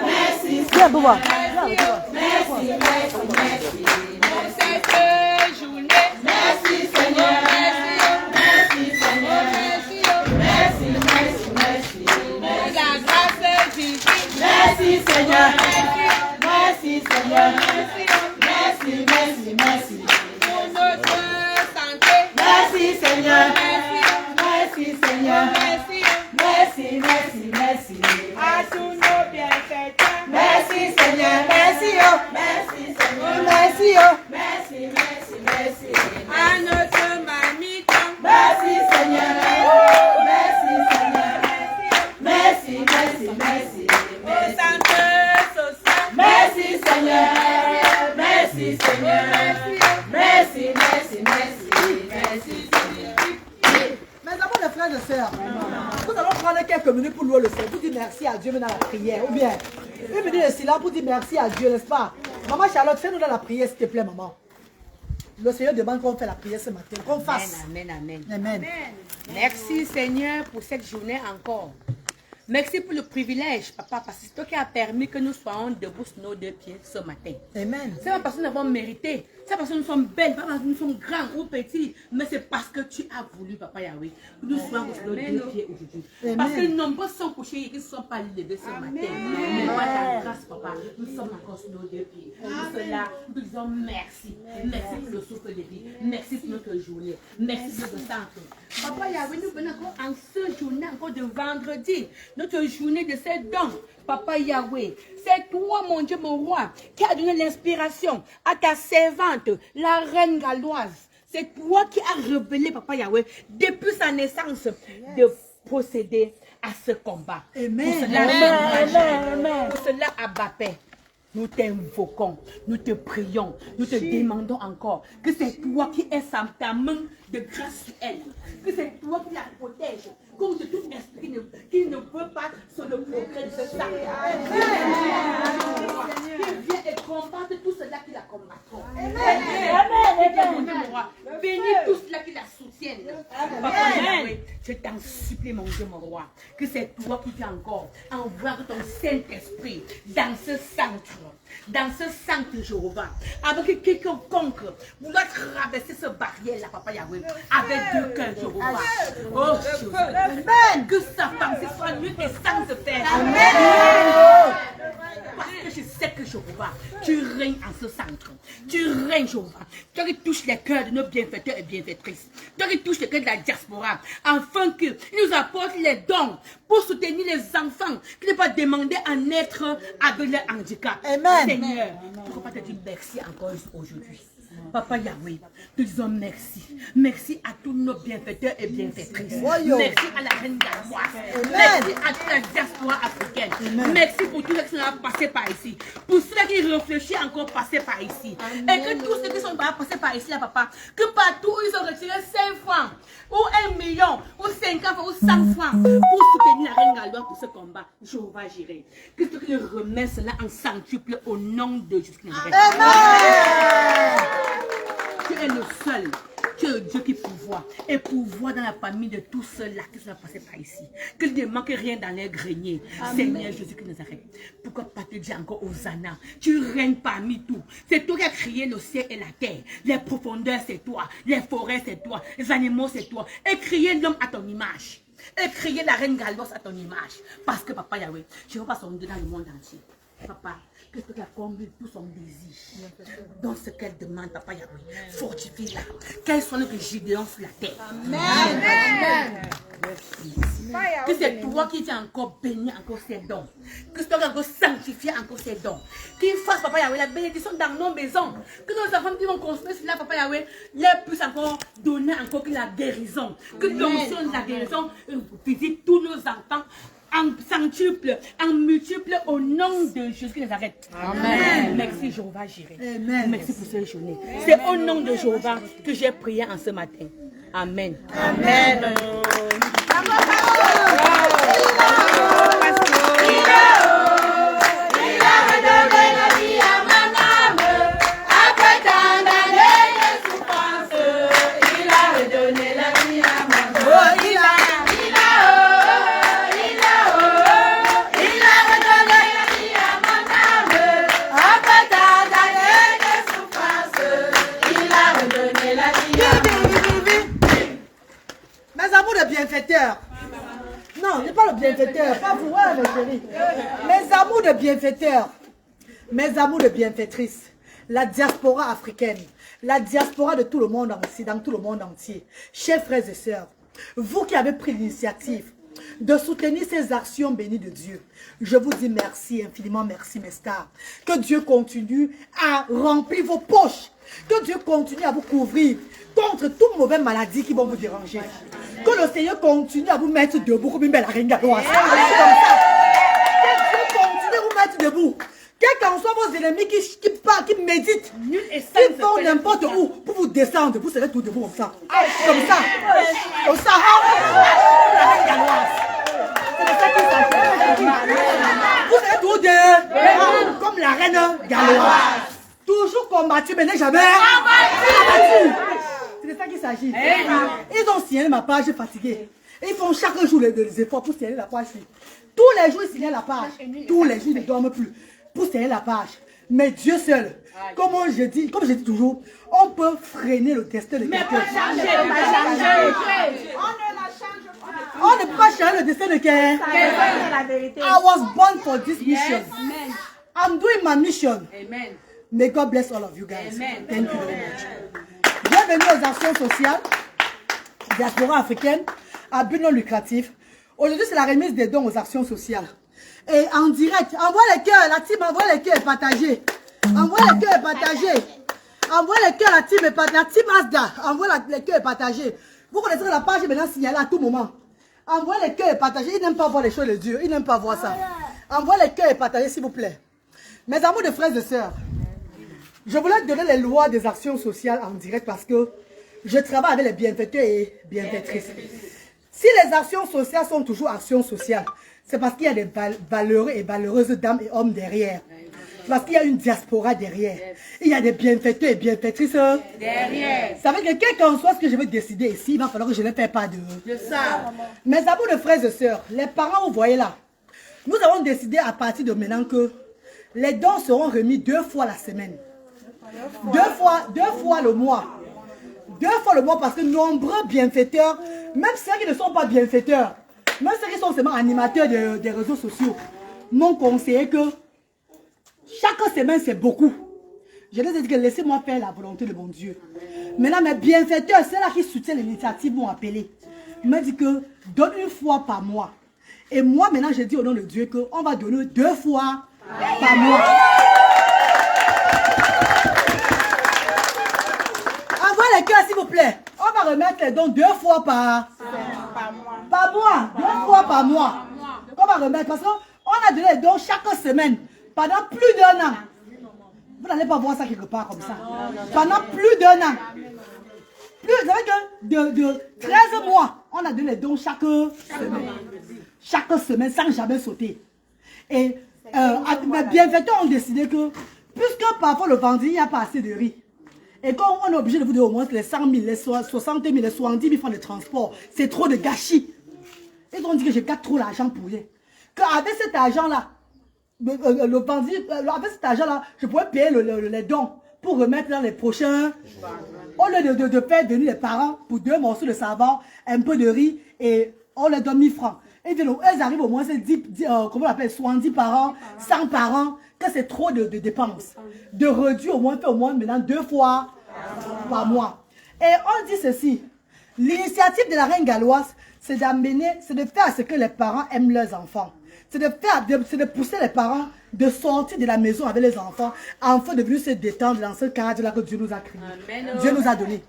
Merci Viens, Boba. Merci, merci, merci. Pour cette journée. Merci Seigneur. Merci Seigneur. Merci, merci, merci. Pour la grâce divine. Merci Seigneur. Merci Seigneur. Merci, merci, merci. Pour notre santé. Merci Seigneur. Merci. Merci Seigneur. Merci. Merci, merci, merci. À tous nos bienfaiteurs. Merci Seigneur. Merci oh. Merci Seigneur. Merci oh. Merci, merci, merci. À notre mamie. Merci Seigneur. Merci Seigneur. Merci, merci, merci. Pour santé sociale. Merci Seigneur. Merci Seigneur. Merci, merci, merci. Merci Seigneur. Mais d'abord, les frères et sœurs, nous allons prendre quelques minutes pour louer le Seigneur, pour dire merci à Dieu dans la prière. Ou bien, une minute de silence pour dire merci à Dieu, n'est-ce pas? Maman Charlotte, fais-nous dans la prière, s'il te plaît, maman. Le Seigneur demande qu'on fasse la prière ce matin, qu'on fasse. Amen, amen. Amen. Merci Seigneur pour cette journée encore. Merci pour le privilège, papa, parce que c'est toi qui as permis que nous soyons debout sur nos deux pieds ce matin. Amen. C'est pas parce que nous avons mérité, c'est pas parce que nous sommes belles, pas parce que nous sommes grands ou petits, mais c'est parce que tu as voulu, papa Yahweh, que nous soyons sur nos deux pieds aujourd'hui. Parce que nombreux sont couchés et qui ne sont pas levés ce matin. Mais par ta grâce, papa, nous sommes encore sur nos deux pieds. Pour cela, nous disons merci. Merci pour le souffle de vie. Merci pour notre journée. Merci pour notre centre. Papa Yahweh, nous venons encore en ce journée, encore de vendredi, notre journée de ces dons. Papa Yahweh, c'est toi, mon Dieu, mon roi, qui a donné l'inspiration à ta servante, la reine galloise. C'est toi qui as révélé, Papa Yahweh, depuis sa naissance, de procéder à ce combat. Amen. Pour cela, pour cela, Abba Père, nous t'invoquons, nous te prions, nous te demandons encore que c'est toi qui es ta main de grâce sur elle, que c'est toi qui la protèges contre tout esprit qui ne veut pas sur le progrès de ce sac. Qui vient et combattre tout cela qui la combattront. Bénis tous ceux qui la soutiennent. Papa Yahweh, je t'en supplie, mon Dieu, mon roi, que c'est toi qui viens encore envoyer ton Saint-Esprit dans ce centre. Dans ce centre Jéhovah, avec que quiconque vouloir traverser ce barrière-là, Papa Yahweh, avec deux cœurs Jéhovah. Oh, Jéhovah, que sa pensée soit nue et sans se faire. Amen. Parce que je sais que Jéhovah, tu règnes en ce centre. Tu règnes, Jéhovah. Toi qui touches les cœurs de nos bienfaiteurs et bienfaitrices. Toi qui touches les cœurs de la diaspora, afin qu'ils nous apportent les dons pour soutenir les enfants qui ne pas demander à naître avec leur handicap. Amen. Seigneur, pourquoi pas te dire merci encore aujourd'hui? Papa Yahweh, nous disons merci. Merci à tous nos bienfaiteurs et bienfaitrices. Merci à la reine galloise. Merci à toute la diaspora africaine. Merci pour tous ceux qui sont passés par ici. Pour ceux qui réfléchissent encore passer par ici. Et que tous ceux qui sont passés par ici, là, papa, que partout où ils ont retiré 5 francs, ou 1 million, ou 50 francs, ou 100 francs, pour soutenir la reine galloise pour ce combat, Jéhovah Jireh. Que tu remets cela en centuple au nom de Jésus-Christ. Tu es le seul. Tu es le Dieu qui pourvoit. Et pourvoit dans la famille de tous ceux-là qui sont passés par ici. Qu'il ne manque rien dans les greniers. Seigneur Jésus qui nous arrête. Pourquoi pas te dire encore Hosanna? Tu règnes parmi tout. C'est toi qui as créé le ciel et la terre. Les profondeurs, c'est toi. Les forêts, c'est toi. Les animaux, c'est toi. Et créer l'homme à ton image. Et créer la reine galloise à ton image. Parce que Papa Yahweh, je ne veux pas son Dieu dans le monde entier. Papa, que tu as comblé tout son désir. Dans ce qu'elle demande, Papa Yahweh, fortifie-la. Qu'elle soit notre Gideon sur la terre. Amen. Que c'est toi qui tiens encore béni encore ses dons. Que c'est toi qui encore sanctifié encore ses dons. Qu'il fasse, Papa Yahweh, la bénédiction dans nos maisons. Que nos enfants qui vont construire cela, Papa Yahweh, les puissent encore donner encore que la guérison. Que l'onction de la guérison visite tous nos enfants. En centuple, en multiple, au nom de Jésus qui nous arrête. Amen. Merci Jéhovah Jireh. Merci pour cette journée. C'est au nom de Jéhovah que j'ai prié en ce matin. Amen. Amen. bienfaiteurs. Non, je parle de bienfaiteurs, pas vous, ouais, mes chéris. Mes amours de bienfaiteurs, mes amours de bienfaitrices, la diaspora africaine, la diaspora de tout le monde entier, dans tout le monde entier. Chers frères et sœurs, vous qui avez pris l'initiative de soutenir ces actions bénies de Dieu, je vous dis merci, infiniment merci, mes stars. Que Dieu continue à remplir vos poches. Que Dieu continue à vous couvrir contre toute mauvaise maladie qui vont vous déranger. Que le Seigneur continue à vous mettre debout comme une belle reine galloise. Que Dieu continue à vous mettre debout. Quels qu'en soient vos ennemis qui parlent, qui méditent, qui font n'importe où pour vous descendre, vous serez tout debout comme ça. Comme ça. Comme ça. La reine galloise. C'est de ça qu'il s'agit. Vous serez tout debout comme la reine galloise. Toujours combattu, mais n'est jamais abattu. C'est de ça qu'il s'agit. Ils ont signé ma page fatiguée. Ils font chaque jour les efforts pour signer la page. Tous les jours, ils signent la page. Tous les jours, ils ne dorment plus pour signer la page. Mais Dieu seul, comme je dis toujours, on peut freiner le destin de quelqu'un. On ne peut pas changer le destin de quelqu'un. I was born for this mission. I'm doing my mission. Amen. May God bless all of you guys. Amen. Thank you very much. Bienvenue aux actions sociales, diaspora africaine, à but non lucratif. Aujourd'hui, c'est la remise des dons aux actions sociales. Et en direct, envoie les cœurs, la team envoie les cœurs et partagez. Envoie les cœurs et partagez. Envoie les cœurs, la team et partagez. La team Asda, envoie les cœurs et partagez. Vous connaissez la page est maintenant signalée à tout moment. Envoie les cœurs et partagez. Ils n'aiment pas voir les choses de Dieu. Ils n'aiment pas voir ça. Envoie les cœurs et partagez, s'il vous plaît. Mes amours de frères et sœurs, je voulais donner les lois des actions sociales en direct parce que je travaille avec les bienfaiteurs et bienfaitrices. Si les actions sociales sont toujours actions sociales, c'est parce qu'il y a des valeureux et valeureuses dames et hommes derrière. C'est parce qu'il y a une diaspora derrière. Il y a des bienfaiteurs et bienfaitrices derrière. Ça veut dire que quel qu'en soit ce que je vais décider ici, il va falloir que je ne fasse pas de ça. Mes amours de frères et sœurs, les parents, vous voyez là, nous avons décidé à partir de maintenant que les dons seront remis 2 fois la semaine. 2 fois le mois. 2 fois le mois parce que nombreux bienfaiteurs, même ceux qui ne sont pas bienfaiteurs, même ceux qui sont seulement animateurs des réseaux sociaux, m'ont conseillé que chaque semaine c'est beaucoup. Je les ai dit que laissez-moi faire la volonté de mon Dieu. Maintenant mes bienfaiteurs, ceux-là qui soutiennent l'initiative m'ont appelé. Ils m'ont dit que donne 1 fois par mois. Et moi maintenant je dis au nom de Dieu qu'on va donner 2 fois par mois. Envoie les cœurs s'il vous plaît. On va remettre les dons 2 fois par mois. 2 fois par mois. On va remettre parce qu'on a donné les dons chaque semaine pendant plus d'1 an. Vous n'allez pas voir ça quelque part comme ça. Pendant plus d'1 an. Vous savez que de 13 mois, on a donné les dons chaque semaine. Chaque semaine sans jamais sauter. Et mes bienfaiteurs ont décidé que, puisque parfois le vendredi, il n'y a pas assez de riz. Et quand on est obligé de vous donner au moins les 100 000, les 60 000, les 70 000 francs de transport, c'est trop de gâchis. Ils ont dit que je garde trop l'argent pour rien. Qu'avec cet argent-là, le vendredi, avec cet argent-là, je pourrais payer les dons pour remettre dans les prochains. Au lieu de faire venir les parents pour 2 morceaux de savon, un peu de riz, et on leur donne 1000 francs. Et elles arrivent au moins, c'est comment on appelle, 70 par an, 100 par an, que c'est trop de dépenses. De réduire au moins maintenant 2 fois par mois. Et on dit ceci, l'initiative de la reine galloise, c'est d'amener, c'est de faire ce que les parents aiment leurs enfants. C'est de pousser les parents de sortir de la maison avec les enfants, afin de venir se détendre dans ce cadre-là que Dieu nous a créé. Dieu nous a donné.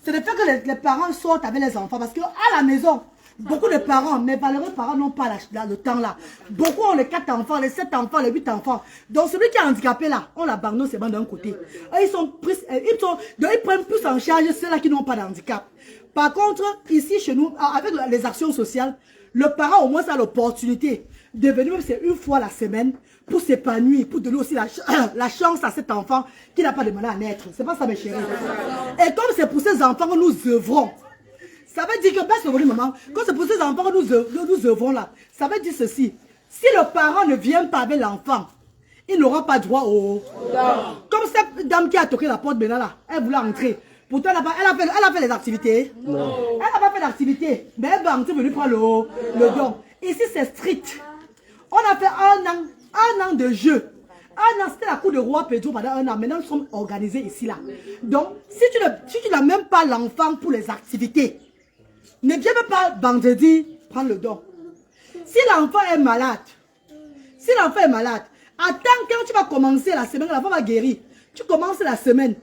C'est de faire que les parents sortent avec les enfants, parce qu'à la maison, beaucoup de parents, mes valeureux parents n'ont pas le temps là. Beaucoup ont les 4 enfants, les 7 enfants, les 8 enfants. Donc celui qui est handicapé là, on l'abandonne seulement d'un côté. Et ils prennent plus en charge ceux-là qui n'ont pas de handicap. Par contre, ici chez nous, avec les actions sociales, le parent au moins a l'opportunité de venir, c'est 1 fois la semaine, pour s'épanouir, pour donner aussi la chance à cet enfant qui n'a pas demandé à naître. C'est pas ça mes chéris. Et comme c'est pour ces enfants que nous œuvrons, ça veut dire que, baisse le volume maman, quand c'est pour ces enfants que nous œuvrons là, ça veut dire ceci. Si le parent ne vient pas avec l'enfant, il n'aura pas droit au... Comme cette dame qui a toqué la porte maintenant là, elle voulait entrer. Pourtant, elle a fait les activités. Non. Elle n'a pas fait d'activité. Mais bon, tu es venu prendre le don. Ici, c'est strict. On a fait un an de jeu. Un an, c'était la cour de roi Pedro pendant un an. Maintenant, nous sommes organisés ici, là. Donc, si tu n'as même pas l'enfant pour les activités, ne viens même pas vendredi prendre le don. Si l'enfant est malade, attends quand tu vas commencer la semaine, l'enfant va guérir. Tu commences la semaine.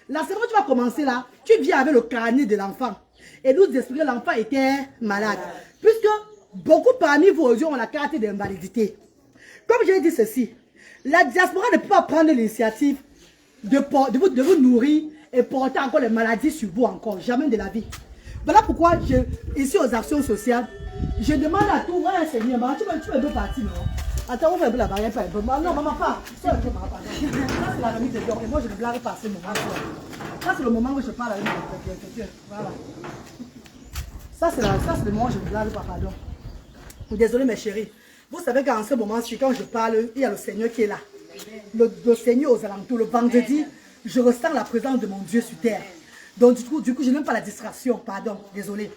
La semaine où tu vas commencer là, tu viens avec le carnet de l'enfant. Et nous expliquer que l'enfant était malade. Puisque beaucoup parmi vous aujourd'hui ont la carte d'invalidité. Comme je l'ai dit ceci, la diaspora ne peut pas prendre l'initiative de vous nourrir et porter encore les maladies sur vous encore. Jamais de la vie. Voilà pourquoi, ici aux actions sociales, je demande à tout, ouais Seigneur, tu veux un peu partir, non? Attends, on fait un peu la barrière, pas un peu. Non, maman, pas. Ça, c'est la remise de l'or. Et moi, je ne blague pas à ce moment-là. Ça, c'est le moment où je parle avec mon père. Voilà. Ça, c'est le moment où je ne blague pas, pardon. Désolé, mes chéris. Vous savez qu'en ce moment-ci, quand je parle, il y a le Seigneur qui est là. Le Seigneur aux alentours. Le vendredi, je ressens la présence de mon Dieu sur terre. Donc, du coup, je n'aime pas la distraction. Pardon, désolé.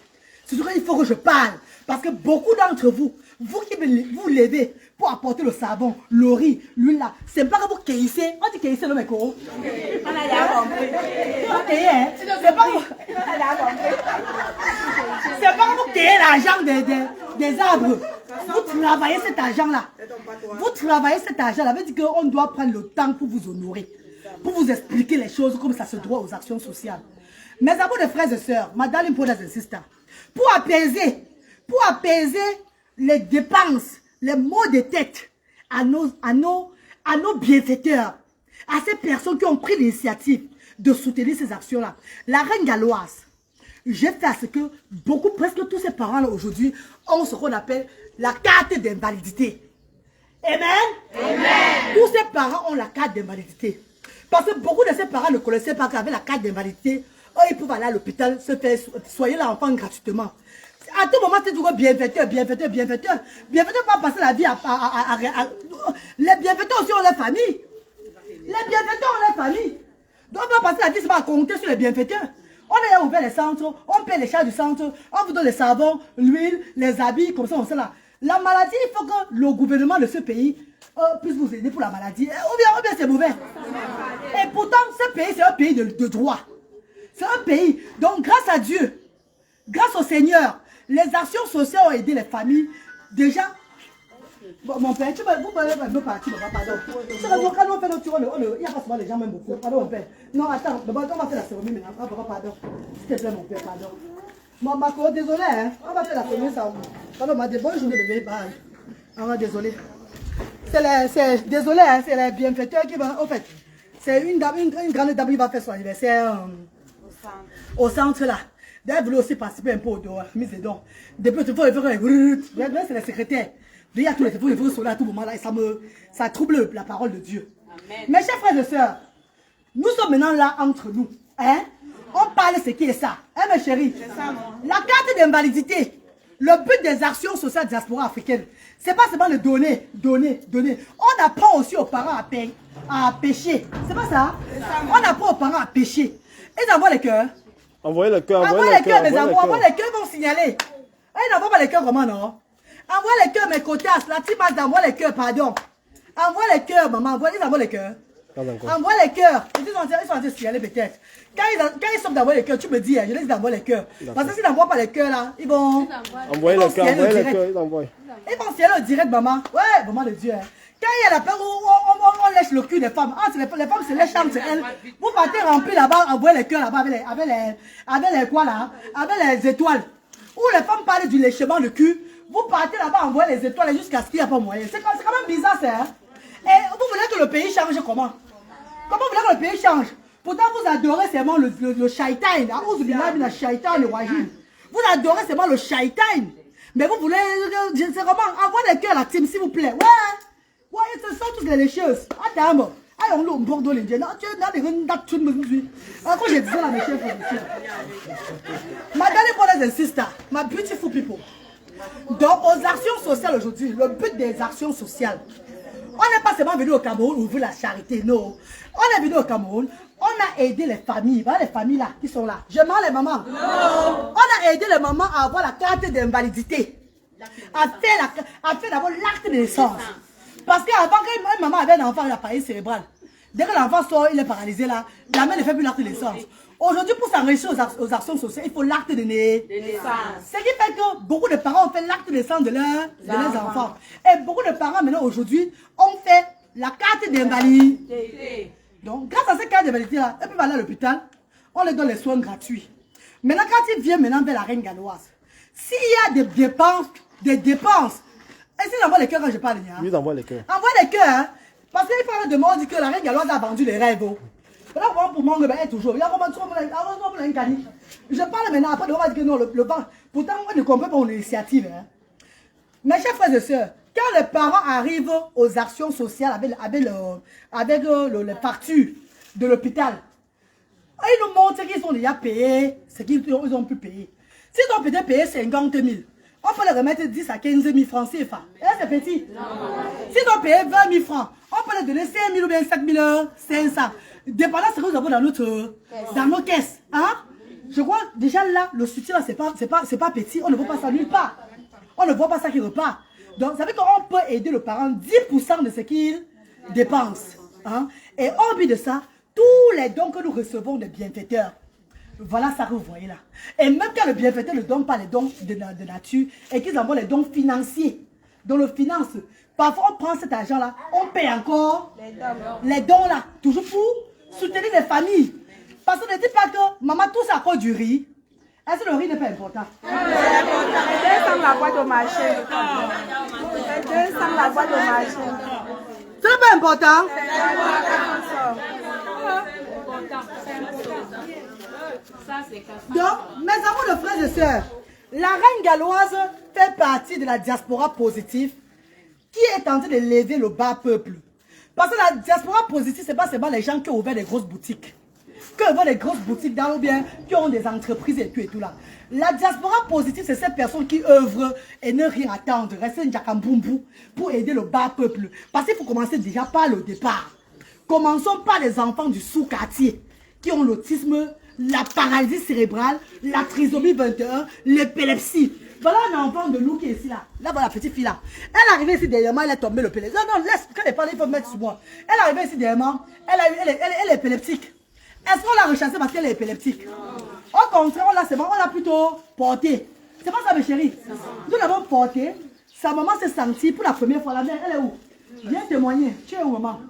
C'est sûr qu'il faut que je parle. Parce que beaucoup d'entre vous, vous qui vous levez pour apporter le savon, le riz, l'huile là, c'est pas que vous cueillissez. On dit cueillissez le mec. On a déjà compris. C'est pas que vous cueillez l'argent des arbres. Vous travaillez cet argent-là. Vous travaillez cet argent-là. Ça veut dire qu'on doit prendre le temps pour vous honorer. Pour vous expliquer les choses comme ça se doit aux actions sociales. Mes amours de frères et sœurs, madame brothers and sisters, pour apaiser les dépenses, les maux de tête à nos bienfaiteurs, à ces personnes qui ont pris l'initiative de soutenir ces actions-là. La reine galloise, j'ai fait à ce que presque tous ces parents-là aujourd'hui ont ce qu'on appelle la carte d'invalidité. Amen? Amen. Tous ces parents ont la carte d'invalidité. Parce que beaucoup de ces parents ne connaissaient pas qu'avec la carte d'invalidité, ils peuvent aller à l'hôpital, se faire soigner l'enfant gratuitement. À tout moment, c'est toujours bienfaiteur. Bienfaiteur va passer la vie les bienfaiteurs aussi ont leur famille. Les bienfaiteurs ont leur famille. Donc, on va passer la vie, c'est pas à compter sur les bienfaiteurs. On est là, on paie les centres, on paie les charges du centre, on vous donne les savons, l'huile, les habits, comme ça, là. La maladie, il faut que le gouvernement de ce pays puisse vous aider pour la maladie. Ou bien c'est mauvais. Et pourtant, ce pays, c'est un pays de droit. C'est un pays. Donc, grâce à Dieu, grâce au Seigneur, les actions sociales ont aidé les familles. Déjà, bon, mon père, vous pouvez me partir, pardon. C'est quand on fait notre tour, il n'y a pas souvent les gens même beaucoup. Pardon, mon père. Non, attends, on va faire la cérémonie maintenant. Pardon. S'il te plaît, mon père, pardon. Marco, désolé, hein. On va faire la cérémonie, ça. Pardon, ma bonne journée, bébé. Bye. On va désolé. Désolé, hein, c'est les bienfaiteurs qui vont. En fait, c'est une grande dame qui va faire son anniversaire au centre là. D'ailleurs, vous voulez aussi participer un peu au mise de dons. Depuis, il faut c'est les secrétaires. Il y a tous les il faut sonner à tout moment là et ça trouble la parole de Dieu. Amen. Mes chers frères et sœurs, nous sommes maintenant là entre nous. Hein? On parle de ce qui est ça. Hein, mes chéris? La carte d'invalidité, le but des actions sociales diaspora africaines, c'est pas seulement de donner. On apprend aussi aux parents à pêcher. C'est pas ça? On apprend aux parents à pêcher. Ils envoient les cœurs. Envoyez le cœur, envoyez les cœurs, mes amours. Envoyez les cœurs, ils vont signaler. Ils n'envoient pas les cœurs comment, non? Envoie les cœurs, mes cotasses. La team envoie les cœurs, pardon. Envoie les cœurs, maman. Ils envoient les cœurs. Envoie les cœurs. Ils sont en train de signaler peut-être. Quand ils sont d'envoyer les cœurs, tu me dis, je laisse d'envoyer les cœurs. Parce que s'ils n'envoient pas les cœurs, là, ils vont. Envoyer les cœurs, ils envoient. Ils vont signaler au direct, maman. Ouais, maman de Dieu. Quand il y a la peur où on lèche le cul des femmes, les femmes se lèchent entre elles. Vous partez remplir là-bas, envoyer les cœurs là-bas avec les quoi là, avec les étoiles. Où les femmes parlent du léchement de cul, vous partez là-bas, envoyer les étoiles jusqu'à ce qu'il n'y a pas moyen. C'est quand même bizarre ça. Hein? Et vous voulez que le pays change comment? Comment vous voulez que le pays change? Pourtant vous adorez seulement le shaitan. La shaitan, le wajin. Vous adorez seulement le shaitan. Mais vous voulez, je ne sais comment, envoyer les cœurs à la team s'il vous plaît. Ouais, ce sont toutes les lécheuses. Attends, allons nous Bordeaux l'Indien. Tu as des dates tout le monde. Quand je disais là, mes chers frères et sœurs. Madame brothers and sisters, my beautiful people. Donc, aux actions sociales aujourd'hui, le but des actions sociales, on n'est pas seulement venu au Cameroun ouvrir la charité, non. On est venu au Cameroun, on a aidé les familles. Voilà les familles là qui sont là. Je mens les mamans. Non. On a aider les mamans à avoir la carte d'invalidité. À faire d'abord l'acte de naissance. Parce qu'avant qu'une maman avait un enfant, il a paralysé cérébrale. Dès que l'enfant sort, il est paralysé là, la mère ne fait plus l'acte de naissance. Aujourd'hui, pour s'enrichir aux actions sociales, il faut l'acte de naissance. Ce qui fait que beaucoup de parents ont fait l'acte de naissance de leurs enfants. Et beaucoup de parents maintenant aujourd'hui ont fait la carte d'invalidité. Donc, grâce à cette carte d'invalidité là, ils peuvent aller à l'hôpital, on leur donne les soins gratuits. Maintenant, quand ils viennent maintenant vers la reine galloise, s'il y a des dépenses, est-ce qu'il envoie les cœurs quand je parle? Oui, il envoie les cœurs. Envoie les cœurs, hein? Parce qu'il faut demander que la reine galloise a vendu les rêves. Là, pour moi, elle est toujours. Je parle maintenant, après, on va dire que non, le banc. Pourtant, on ne comprend pas mon initiative. Hein. Mes chers frères et sœurs, quand les parents arrivent aux actions sociales avec les factures de l'hôpital, ils nous montrent qu'ils ont déjà payé ce qu'ils ont pu payer. S'ils ont peut-être payé 50 000, on peut leur remettre 10 à 15 000 francs CFA. Et c'est petit. S'ils ont payé 20 000 francs, on peut leur donner 5 000 ou bien 5 500. Dépendant de ce que nous avons dans nos caisses. Hein? Je crois déjà là, le soutien, c'est pas petit. On ne voit pas ça nulle part. On ne voit pas ça qui repart. Donc, ça veut dire qu'on peut aider le parent 10% de ce qu'il dépense. Hein? Et en but de ça, tous les dons que nous recevons des bienfaiteurs, voilà ça que vous voyez là. Et même quand le bienfaiteur ne donne pas les dons de nature et qu'ils envoient les dons financiers, dans le finance, parfois on prend cet argent là, on paye encore les dons là, toujours pour soutenir les familles. Parce qu'on ne dit pas que maman tout ça à cause du riz. Est-ce que le riz n'est pas important? C'est important. La boîte au marché. La boîte au marché. Ce n'est pas important. Donc, mes amours de frères et sœurs, la reine galloise fait partie de la diaspora positive qui est en train de lever le bas peuple. Parce que la diaspora positive, ce n'est pas seulement les gens qui ont ouvert des grosses boutiques, qui ont ouvert des grosses boutiques dans ou bien qui ont des entreprises et tout là. La diaspora positive, c'est ces personnes qui œuvrent et ne rien attendre, rester un jakamboumbu pour aider le bas peuple. Parce qu'il faut commencer déjà par le départ. Commençons par les enfants du sous-quartier qui ont l'autisme, la paralysie cérébrale, la trisomie 21, l'épilepsie. Voilà un enfant de nous qui est ici là. Là, voilà la petite fille là. Elle est arrivée ici dernièrement, elle est tombée l'épilepsie. Non, non, laisse, quand elle parle, il faut mettre sur moi. Elle est arrivée ici dernièrement, elle est épileptique. Est-ce qu'on l'a rechassée parce qu'elle est épileptique? Au contraire, on l'a plutôt portée. C'est pas ça, mes chéris. Nous l'avons portée. Sa maman s'est sentie pour la première fois. La mère, elle est où? Viens témoigner. Tu es où, maman?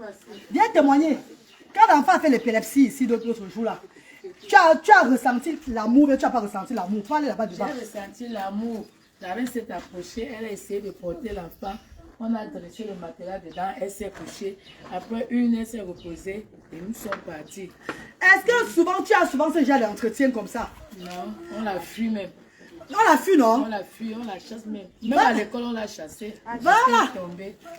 Viens témoigner. Quand l'enfant a fait l'épilepsie ici l'autre jour là, tu as ressenti l'amour, mais tu n'as pas ressenti l'amour. Parlez là-bas devant. J'ai ressenti l'amour. La reine s'est approchée, elle a essayé de porter l'enfant. On a dressé le matelas dedans, elle s'est couchée. Après une, elle s'est reposée et nous sommes partis. Est-ce que souvent tu as souvent ce genre d'entretien comme ça? Non, on l'a fui même. On l'a fui, non? On l'a fui, on la chasse même. Même à l'école, on l'a chassée. Voilà.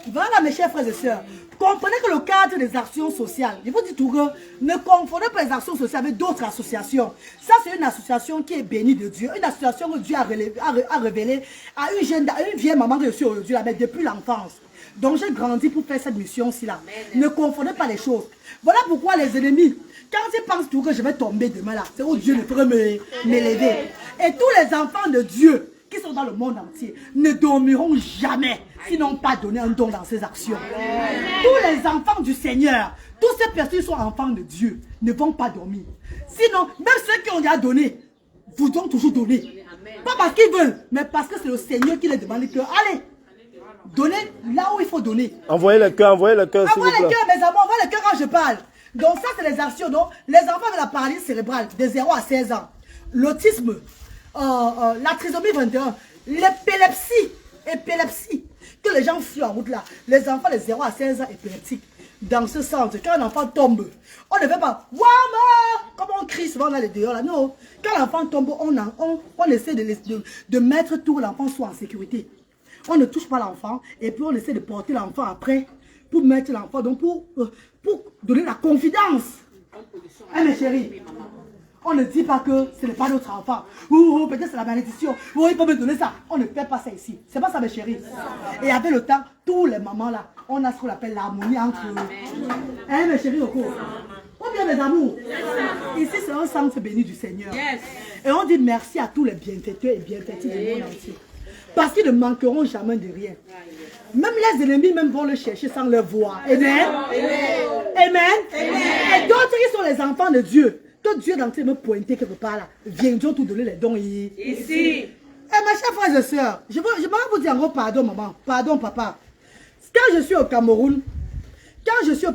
Voilà, mes chers frères et sœurs. Comprenez que le cadre des actions sociales, il faut dire tout que ne confondez pas les actions sociales avec d'autres associations. Ça, c'est une association qui est bénie de Dieu. Une association que Dieu a révélée à une vieille maman que je suis aujourd'hui, mais depuis l'enfance. Donc, j'ai grandi pour faire cette mission-ci là. Ne confondez pas les choses. Voilà pourquoi les ennemis, quand ils pensent tout que je vais tomber demain là, c'est où Dieu ne pourrait m'élever. Et tous les enfants de Dieu qui sont dans le monde entier ne dormiront jamais s'ils n'ont pas donné un don dans ces actions. Tous les enfants du Seigneur, tous ces personnes qui sont enfants de Dieu ne vont pas dormir. Sinon, même ceux qui ont déjà donné, vous devez toujours donner. Pas parce qu'ils veulent, mais parce que c'est le Seigneur qui les demande que, allez, donnez là où il faut donner. Envoyez le cœur, s'il vous plaît. Envoyez le cœur, mes amours, envoyez le cœur quand je parle. Donc ça, c'est les actions. Donc, les enfants avec la paralysie cérébrale de 0 à 16 ans, l'autisme, la trisomie 21, l'épilepsie, que les gens fuient en route là. Les enfants de 0 à 16 ans épileptiques, dans ce sens, quand un enfant tombe, on ne fait pas « Waouh !» comme on crie souvent dans les dehors là. Non, quand l'enfant tombe, on essaie de mettre tout l'enfant soit en sécurité. On ne touche pas l'enfant et puis on essaie de porter l'enfant après pour mettre l'enfant, donc pour donner la confidence. Hein, mes chéris, on ne dit pas que ce n'est pas notre enfant. Ou peut-être c'est la malédiction. Ou il peut me donner ça. On ne fait pas ça ici. C'est pas ça, mes chéris. Et avec le temps, tous les mamans là, on a ce qu'on appelle l'harmonie entre eux. Hein, mes chéris, au cours. Ou bien, mes amours. Ici, c'est un centre béni du Seigneur. Et on dit merci à tous les bienfaiteurs et bienfaiteurs du monde entier. Parce qu'ils ne manqueront jamais de rien. Même les ennemis même vont le chercher sans le voir. Amen. Amen. Et d'autres, ils sont les enfants de Dieu. Toi, Dieu est en train de me pointer quelque part là. Viens-tu tout donner les dons ici. Et mes chers frères et sœurs, je vais vous dire un gros pardon, maman. Pardon, papa. Quand je suis au Cameroun,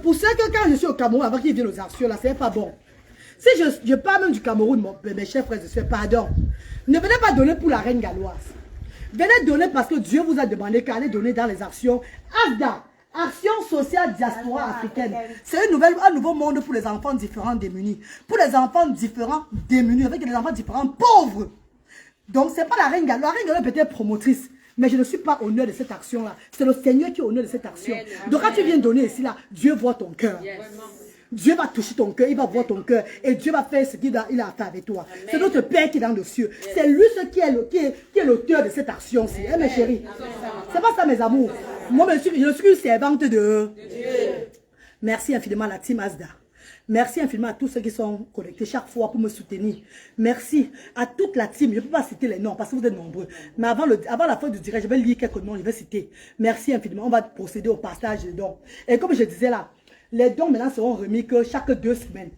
pour ceux que quand je suis au Cameroun, avant qu'ils viennent aux actions, là, c'est pas bon. Si je parle même du Cameroun, mes chers frères et sœurs, pardon. Ne venez pas donner pour la reine galloise. Venez donner parce que Dieu vous a demandé qu'allez donner dans les actions. ASDA, Action Sociale Diaspora Africaine. C'est un nouveau monde pour les enfants différents démunis. Pour les enfants différents démunis, avec des enfants différents pauvres. Donc, ce n'est pas la reine galloise. La reine galloise est peut-être promotrice. Mais je ne suis pas honneur de cette action-là. C'est le Seigneur qui est honneur de cette action. Donc, quand tu viens donner ici, là, Dieu voit ton cœur. Dieu va toucher ton cœur, il va voir ton cœur et Dieu va faire ce qu'il a fait avec toi. C'est notre Père qui est dans le ciel. C'est lui qui est l'auteur de cette action-ci. Hein, mes chéris? C'est pas ça, mes amours. Moi, je suis une servante de Dieu. Merci infiniment à la team Asda. Merci infiniment à tous ceux qui sont connectés chaque fois pour me soutenir. Merci à toute la team. Je ne peux pas citer les noms parce que vous êtes nombreux. Mais avant la fin du direct, je vais lire quelques noms, je vais citer. Merci infiniment. On va procéder au partage des dons. Et comme je disais là, les dons maintenant seront remis que chaque 2 semaines.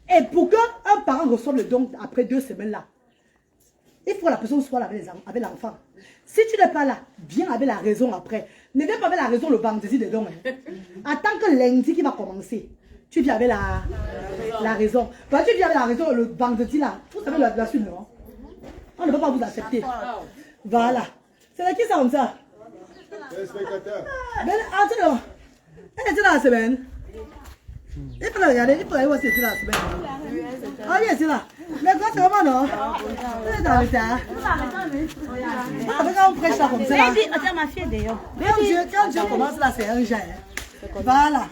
Et pour qu'un parent reçoive le don après 2 semaines là, il faut que la personne soit là avec l'enfant. Si tu n'es pas là, viens avec la raison après. Ne viens pas avec la raison le vendredi des dons. Attends que lundi qui va commencer. Tu viens avec la raison. Quand tu viens avec la raison le vendredi là, vous savez la suite, non? On ne peut pas vous accepter. Voilà. C'est qui ça comme ça? Les spectateurs. Attends, elle était là la semaine. Il faut la regarder, il faut aller voir si c'est là la semaine. Ah oui, c'est là. Mais quoi, c'est vraiment non? Elle est dans le tas. Quand on prêche là comme ça. Attends, ma fille d'ailleurs. Quand Dieu commence là, c'est un genre. Voilà.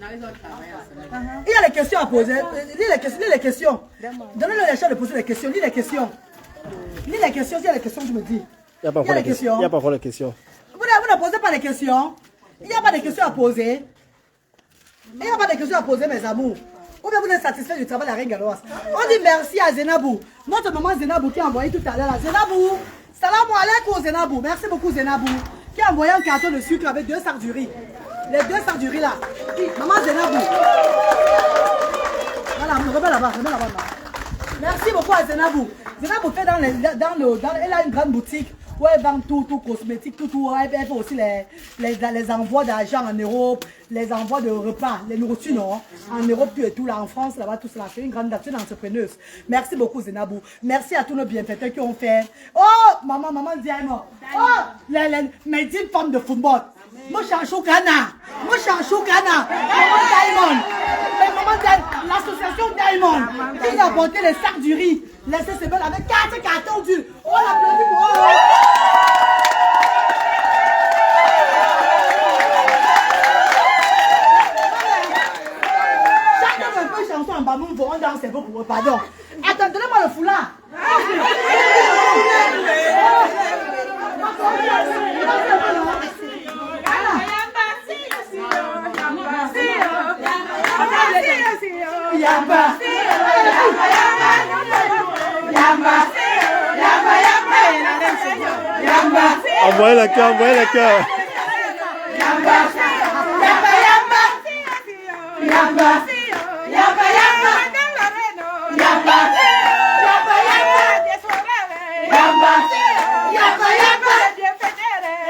Il y a les questions à poser. Lis les questions. Donnez-le la chance de poser les questions. Lis les questions. Lis les questions, il y a les questions, tu me dis. Il n'y a pas encore les questions. Il n'y a pas encore les questions. Vous ne posez pas les questions. Il n'y a pas de questions à poser. Il n'y a pas de questions à poser, mes amours. Ou bien vous êtes satisfait du travail de la reine galloise. On dit merci à Zenabou. Notre maman Zenabou qui a envoyé tout à l'heure là. Zenabou. Salam alaikum Zenabou. Merci beaucoup Zenabou. Qui a envoyé un carton de sucre avec 2 sacs du riz. Les 2 sacs du riz là. Maman Zenabou. Voilà, remets là-bas. Merci beaucoup à Zenabou. Zenabou fait elle a une grande boutique. où elle vend tout cosmétique, tout. Elle fait aussi les envois d'argent en Europe, les envois de repas, les nourritures, non? En Europe, tout et tout, là, en France, là-bas, tout cela. C'est une grande entrepreneuse. Merci beaucoup, Zenabou. Merci à tous nos bienfaiteurs qui ont fait. Oh, maman Diamond. Oh, mes 10 femmes de football. Moi, je suis en Choukana. Maman Diamond. L'association Diamond. Qui a apporté les sacs du riz. Laissez ces belles avec 4 cartons d'huile. On l'applaudit pour eux. Chacun un peu chanson en bamou, on danse un peu pour eux, pardon. Attends, donnez-moi le foulard. Envoyez le cœur, envoyez le cœur.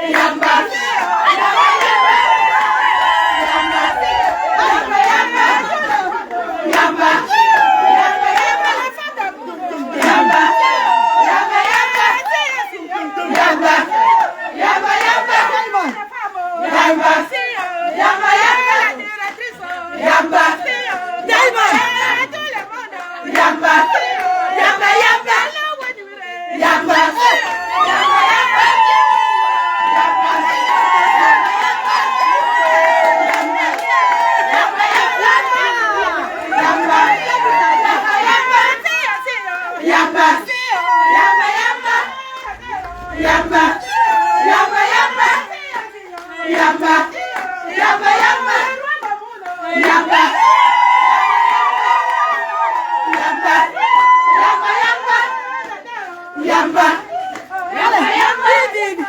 Yamba. Yamba. Yamba, yamba, bibi.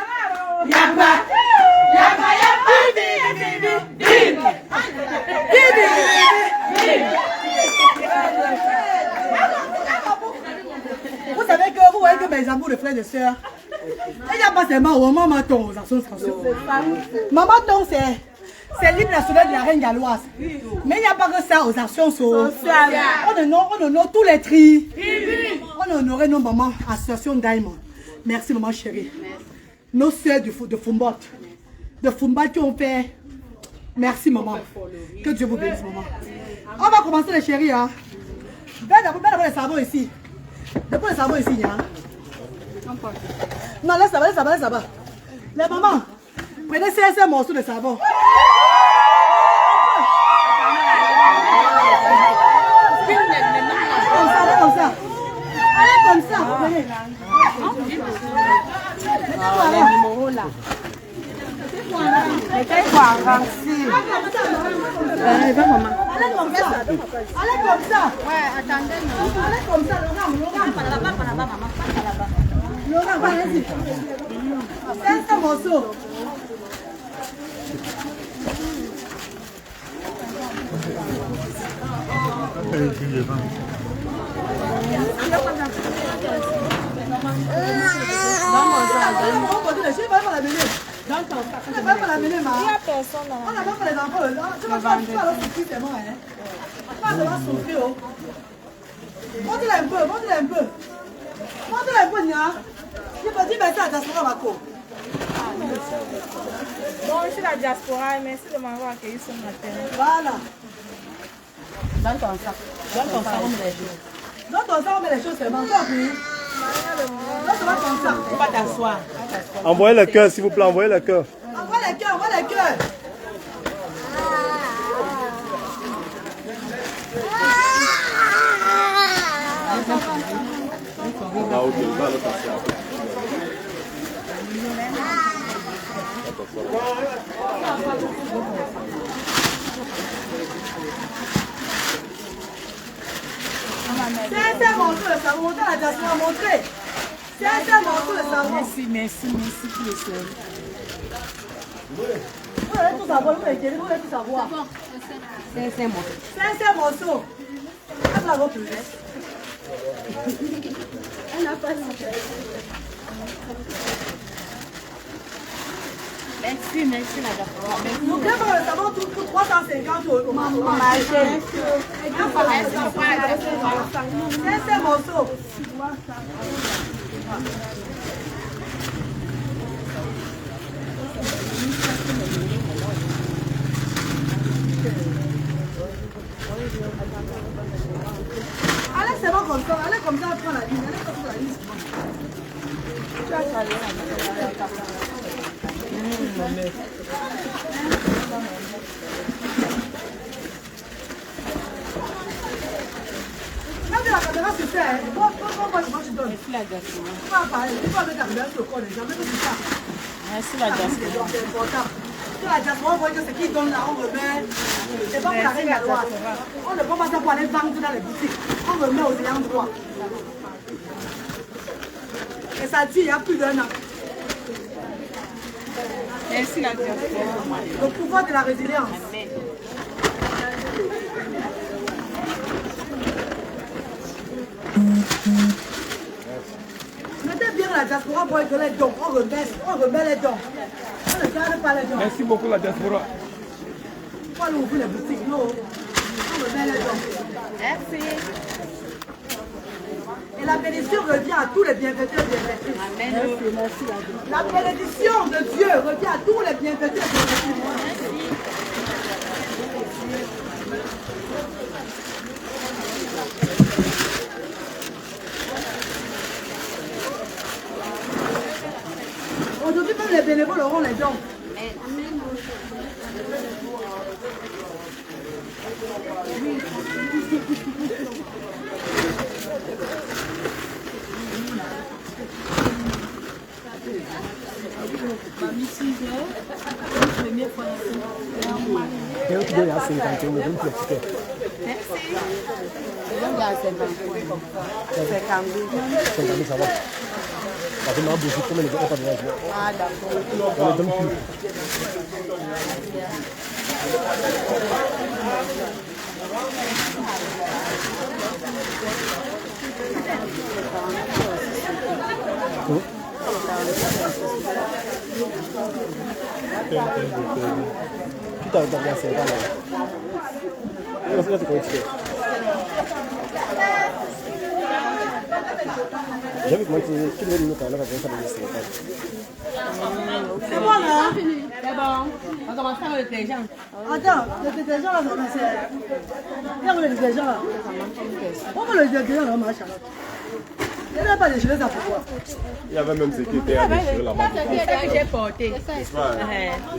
Yamba. Yamba, yamba, bibi. Bibi. Bibi. Vous savez que vous voyez que mes amours de frères et sœurs, il n'y a pas seulement au maman ton aux actions sociales. Maman ton c'est l'hymne national de la reine galloise. Mais il n'y a pas que ça aux actions sociales. On honore tous les tris. On honorait nos mamans, association Diamond. Merci maman chérie. Nos sœurs de Fumbat. De Fumbat qui ont fait. Merci maman. Que Dieu vous bénisse maman. On va commencer les chéris. Hein. D'abord les savons ici. D'abord les savons ici. Hein. Non, laisse ça va, laisse ça va, laisse ça va. Les mamans, prenez ces morceaux de savon. Comme ça, allez comme ça. Allez comme ça. Les numéros là. Les tailles quoi, Rancy. Allez comme ça. Allez comme ça. Ouais, attendez. Allez comme ça, Laurent, vas-y. C'est un morceau. Il n'y a personne là. On n'a pas les enfants. Tu vas pas souffrir, hein. Pas de souffrir. Monte-le un peu, monte-le un peu. Monte-le un peu, Nia. Tu peux dire merci à la diaspora, Mako. Bon, je suis la diaspora, merci de m'avoir accueilli ce matin. Voilà. Dans ton sac. Dans ton sac, on met les choses. Dans ton sac, on met les choses seulement. Encore plus. Dans ton sac. On va t'asseoir. Envoyez le cœur, s'il vous plaît, envoyez le cœur. Envoie les cœurs, envoie les cœurs. C'est un morceau de savon, montrez la diaspora, montrez. C'est un morceau de savon. Merci pour le soir. Vous allez tout savoir, vous allez tout savoir. C'est un morceau. C'est un morceau. Comme la vôtre. Elle n'a pas merci la diaspora. Nous devons le savon pour 350 euros. C'est un morceau. Allez, c'est bon comme ça. Allez comme ça, prends la ligne. Allez comme ça, la ligne. Tu vas chaler. Quand la caméra se fait, moi je donne. Merci la diaspora. Tu vas parler, tu vas mettre la caméra sur le corps des gens, même si ça. Merci la diaspora. C'est important. Sur la diaspora, on voit que ce qu'ils donnent là, on remet. C'est pas pour la reine galloise. On ne prend pas ça pour aller vendre dans les boutiques. On remet aux ayants droit. Et ça tue il y a plus d'un an. Merci la diaspora. Le pouvoir de la résilience. Amen. Mettez bien la diaspora pour que les dons. On remet les dons. On ne garde pas les dons. Merci beaucoup la diaspora. Pourquoi on ouvre les boutiques? Non. On remet les dons. Merci. Et la bénédiction revient à tous les bienfaiteurs et bienfaitrices. Amen. La bénédiction de Dieu revient à tous les bienfaiteurs et bienfaitrices. Aujourd'hui, même les bénévoles auront les dons. Ça va. Parce que ma bouche, comme elle n'est pas bien. Ah, d'accord. On ne donne plus. Tout a bien servi là. J'ai vu comment tu veux nous parler avec ça. C'est bon là? C'est bon. On commence par le détergent. Attends, le détergent là, c'est... Il y a le détergent là. Pourquoi le détergent là, ma Charlotte? Il n'y avait pas de cheveux, ça pourquoi? Il y avait même ce qui était à déchirer là-bas. C'est ça que j'ai porté. C'est pas le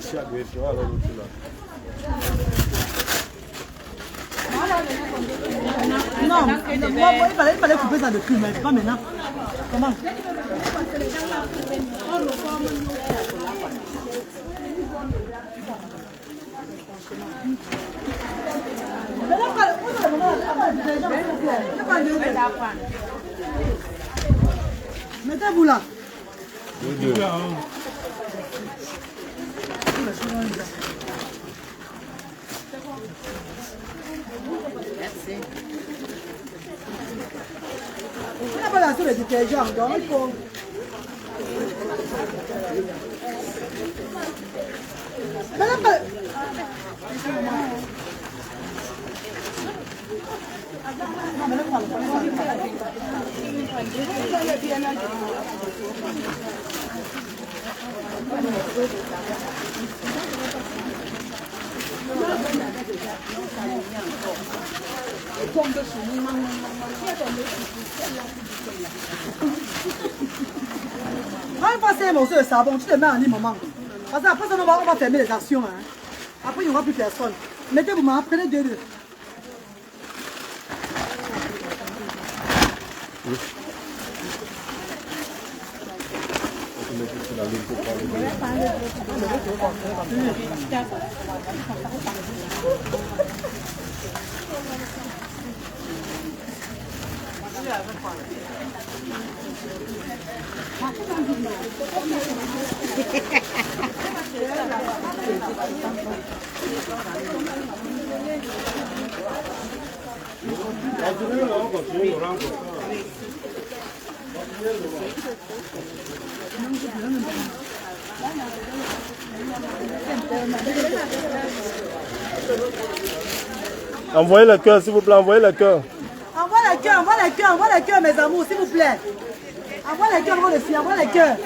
chien à déchirer alors l'autre là. Non, moi, il fallait couper ça depuis, mais pas maintenant. Comment? Mettez-vous là. Merci. On n'a pas la seule détergent, donc il faut... Quand il passe un morceau de savon, tu le mets en lit, maman. Parce qu'après ça, on va fermer les actions. Hein. Après, il n'y aura plus personne. Mettez-vous, maman, prenez deux. Oui. Envoyez le cœur, s'il vous plaît, envoyez le cœur. Envoie les cœurs, mes amours, s'il vous plaît. Envoie les cœurs, envoie les cœurs.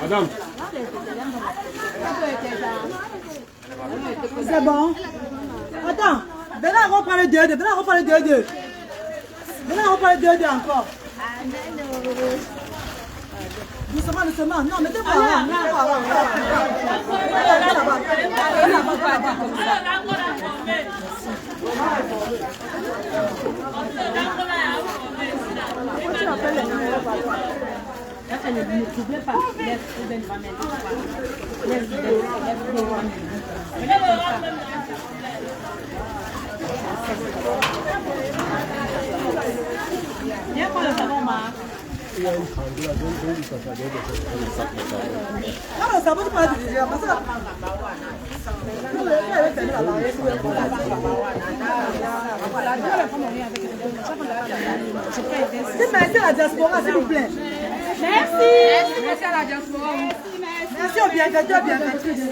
Madame. C'est bon. Attends, maintenant on va parler de deux. Maintenant on va parler de encore. Doucement. Non, mettez-moi là. Ne troublez pas. Viens prendre le savon, Marc. Il y a une chandelle là, donc il s'en fait le sac de savon. Non, le savon, tu parles de déjà. Parce que merci à la diaspora, s'il vous plaît. Merci à la diaspora. Merci aux bienfaiteurs, bienfaitrices.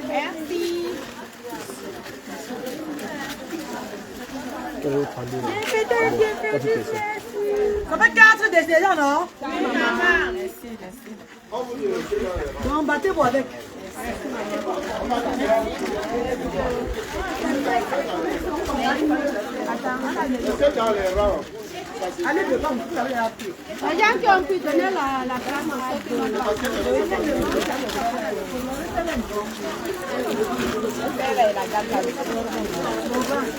Merci. Ça fait 4 décisions, non? Oui, maman. Bon, battez-vous avec. Allez devant, vous allez appuyer. Les gens qui ont pu donner la crème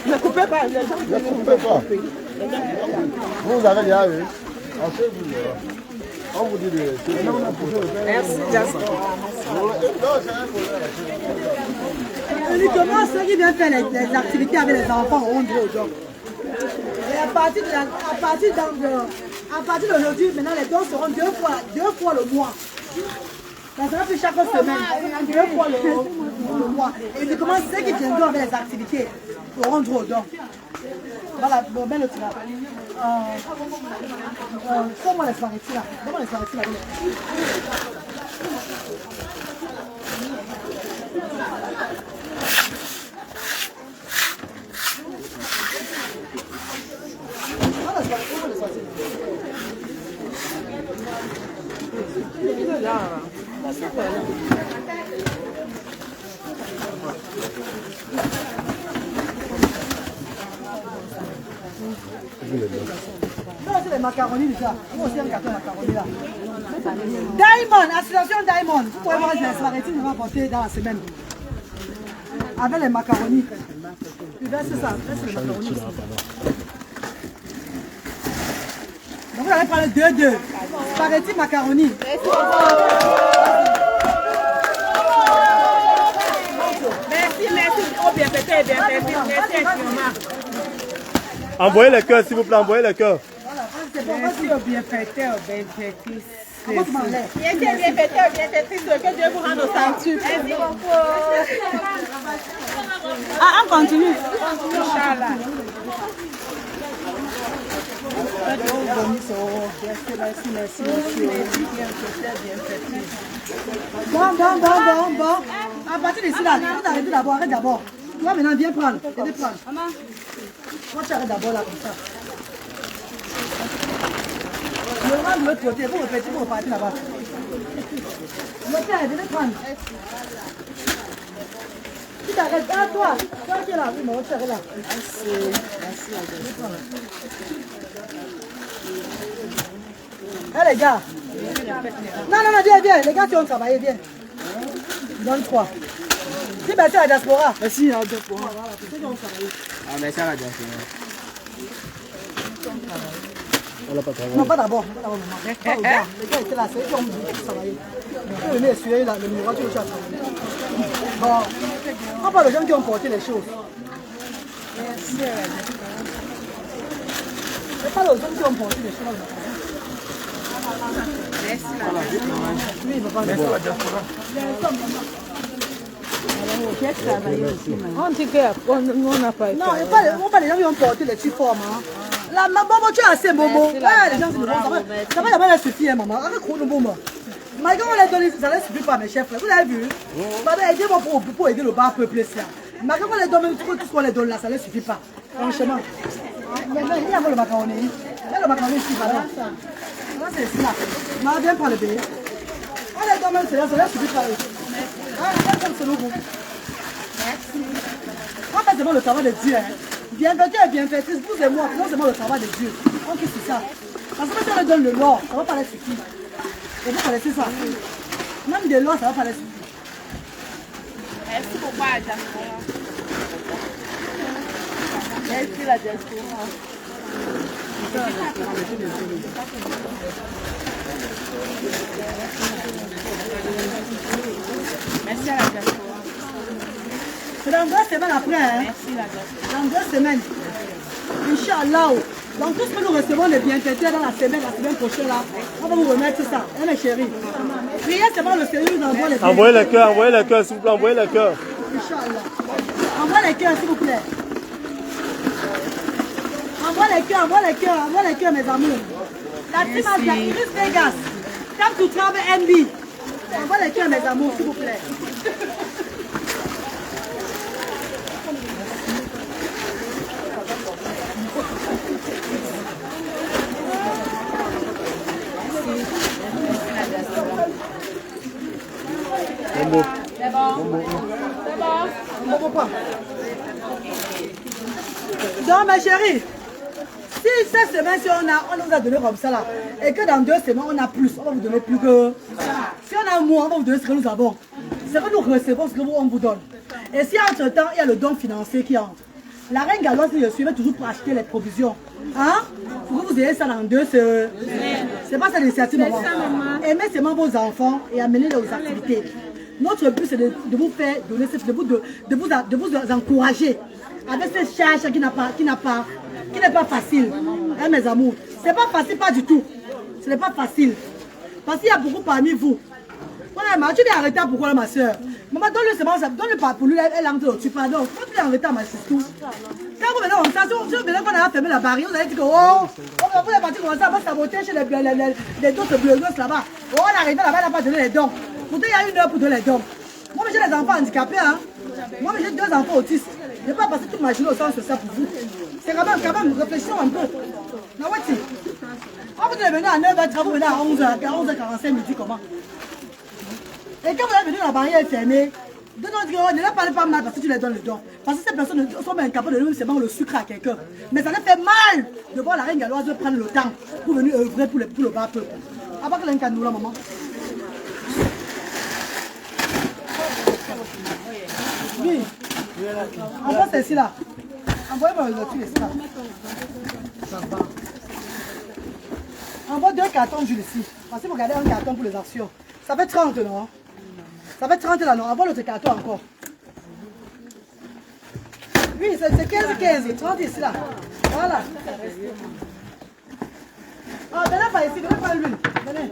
Ne coupez pas. Ne coupez pas. Vous avez déjà vu. On vous dit de... Merci, Jasper. Uniquement ceux qui viennent faire les activités avec les enfants ont droit. Et à partir d'aujourd'hui, maintenant les dons seront deux fois le mois. Ça sera fait chaque semaine, 2 fois le mois. Et uniquement ceux qui viendront avec les activités auront droit aux dons. Voilà, bon, ben le tirage. Fais-moi les spaghettis là. Donne-moi les spaghettis là. Non, c'est les macaronis déjà. Moi aussi, un carton de macaronis là. Diamond, association Diamond. Vous pouvez voir les spaghettis que nous allons apporter dans la semaine. Avec les macaronis. Tu verses ça, verse les macaronis aussi. Donc vous allez prendre 2-2. Spaghetti macaroni. Merci. Oh, bien fait. Merci infiniment. Envoyez le cœur, s'il vous plaît, envoyez le cœur. Merci au bienfaiteur, au bienfaitrice. Comment tu m'enlèves? Merci au bienfaiteur, au bienfaitrice. Que Dieu vous rende au sanctuaire. Merci beaucoup. Ah, on continue. Inch'Allah. Merci. Bon. À partir d'ici là, vous arrêtez d'abord, arrête d'abord. Toi maintenant, viens prendre. Viens prendre. Moi, tu arrêtes d'abord là, comme ça. Le rang de l'autre côté, vous répétez, vous repartez là-bas. Le père, venez prendre. Tu t'arrêtes, ah toi qui es là, oui, mon frère est là. Merci. Eh les gars. Non, viens, les gars qui ont travaillé, viens. Donne 3. Dis merci à la diaspora. Merci à la diaspora. Voilà, c'est ceux qui ont travaillé. Ah, merci à la diaspora. Non, pas d'abord, maman. Pas aux gars. Les gars étaient là, c'est eux qui ont travaillé. Ils venaient essuyer le miroir qui ont travaillé. Bon, on parle aux gens qui ont porté les choses. Merci à la diaspora. Je parle aux gens qui ont porté les choses. Merci. Oui, papa. Merci à la diaspora. On dit qu'on n'a pas été. Non, on parle des gens qui ont porté les petits formes. La maman, tu as assez bobo. Les gens qui ça va d'abord les suffire, maman. Avec quoi le moment. Malgré on les donne, ça ne suffit pas, mes chefs. Vous avez vu? Aidez-moi pour aider le bas peuple. Malgré on les donne, tout ce qu'on les donne là, ça ne suffit pas. Franchement. Il y a le macaroni. Il y a le macaroni ici, voilà. Là, c'est cela. Non, viens prendre le bébé. On les donne même, ça ne suffit pas. Merci. On fait seulement le travail de Dieu. Bienfaiteur et bienfaitrice, vous et moi, faisons seulement le travail de Dieu. Donc c'est ça. Parce que si on leur donne le l'or, ça ne va pas les suffire. Et vous connaissez ça. Même de l'or, ça ne va pas les suffire. Merci beaucoup à la diaspora. Merci la diaspora. Merci à la diaspora. C'est dans 2 semaines après. Hein? Merci la diaspora. Dans 2 semaines. Inch'Allah. Donc tout ce que nous recevons de bienfaiteurs dans la semaine prochaine là, on va vous remettre ça. Hein mes chéris. Priez seulement le Seigneur nous envoie les Envoyez le cœur, s'il vous plaît, envoyez le cœur. Inch'Allah. Envoie les cœurs s'il vous plaît. Envoie les cœurs mes amours. La team a Iris Vegas. Come to travel MB. Envoie les cœurs mes amours s'il vous plaît. C'est bon. Donc ma chérie, si cette semaine-ci on nous a donné comme ça là, et que dans 2 semaines on a plus, on va vous donner plus que... Si on a moins, on va vous donner ce que nous avons. Ce que nous recevons, ce que on vous donne. Et si entre temps il y a le don financier qui entre, la reine Galoise je suivais toujours pour acheter les provisions. Hein? Pour que vous ayez ça dans 2 semaines. C'est pas ça l'initiative maman. Aimez seulement vos enfants et amenez-les aux activités. Notre but c'est de vous faire donner, de vous encourager avec cette charge qui n'est pas facile. Hein, mes amours, c'est pas facile, pas du tout. Ce n'est pas facile. Parce qu'il y a beaucoup parmi vous. Voilà, tu es en retard, pourquoi ma soeur? Maman, donne-le seulement, donne-le pas pour lui, elle entre au-dessus, pardon. Pourquoi tu es en retard, ma sister? Quand vous venez comme ça, si vous venez qu'on a fermé la barrière, vous allez dire que, oh, vous êtes parti comme ça, on va saboter chez les d'autres bleugos là-bas. Oh, on est arrivé là-bas, elle n'a pas donné les dons. Pourtant, il y a 1 heure pour donner les dons. Moi, j'ai des enfants handicapés, hein. Moi, j'ai 2 enfants autistes. Je ne vais pas passer toute ma journée au centre social pour vous. C'est quand même, réfléchissons un peu. Non, ouais, quand vous êtes venu à 9h, vous venez à 11h45, midi, comment? Et quand vous êtes venu, la barrière est fermée. Ne leur parlez pas mal parce que tu les donnes le don. Parce que ces personnes sont même incapables de donner seulement le sucre à quelqu'un. Mais ça leur fait mal de voir la reine galloise prendre le temps pour venir œuvrer pour le bas peuple. Avant que l'un nous là, maman. Oui. Envoie celle-ci là. Envoyez-moi le truc ici là. Envoie 2 cartons d'huile ici. Parce que vous regardez un carton pour les actions. Ça fait 30, non? Ça fait 30 là, non? Envoie l'autre carton encore. Oui, c'est 15, 30 ici là. Voilà. Ah, venez pas ici, venez pas l'huile. Venez.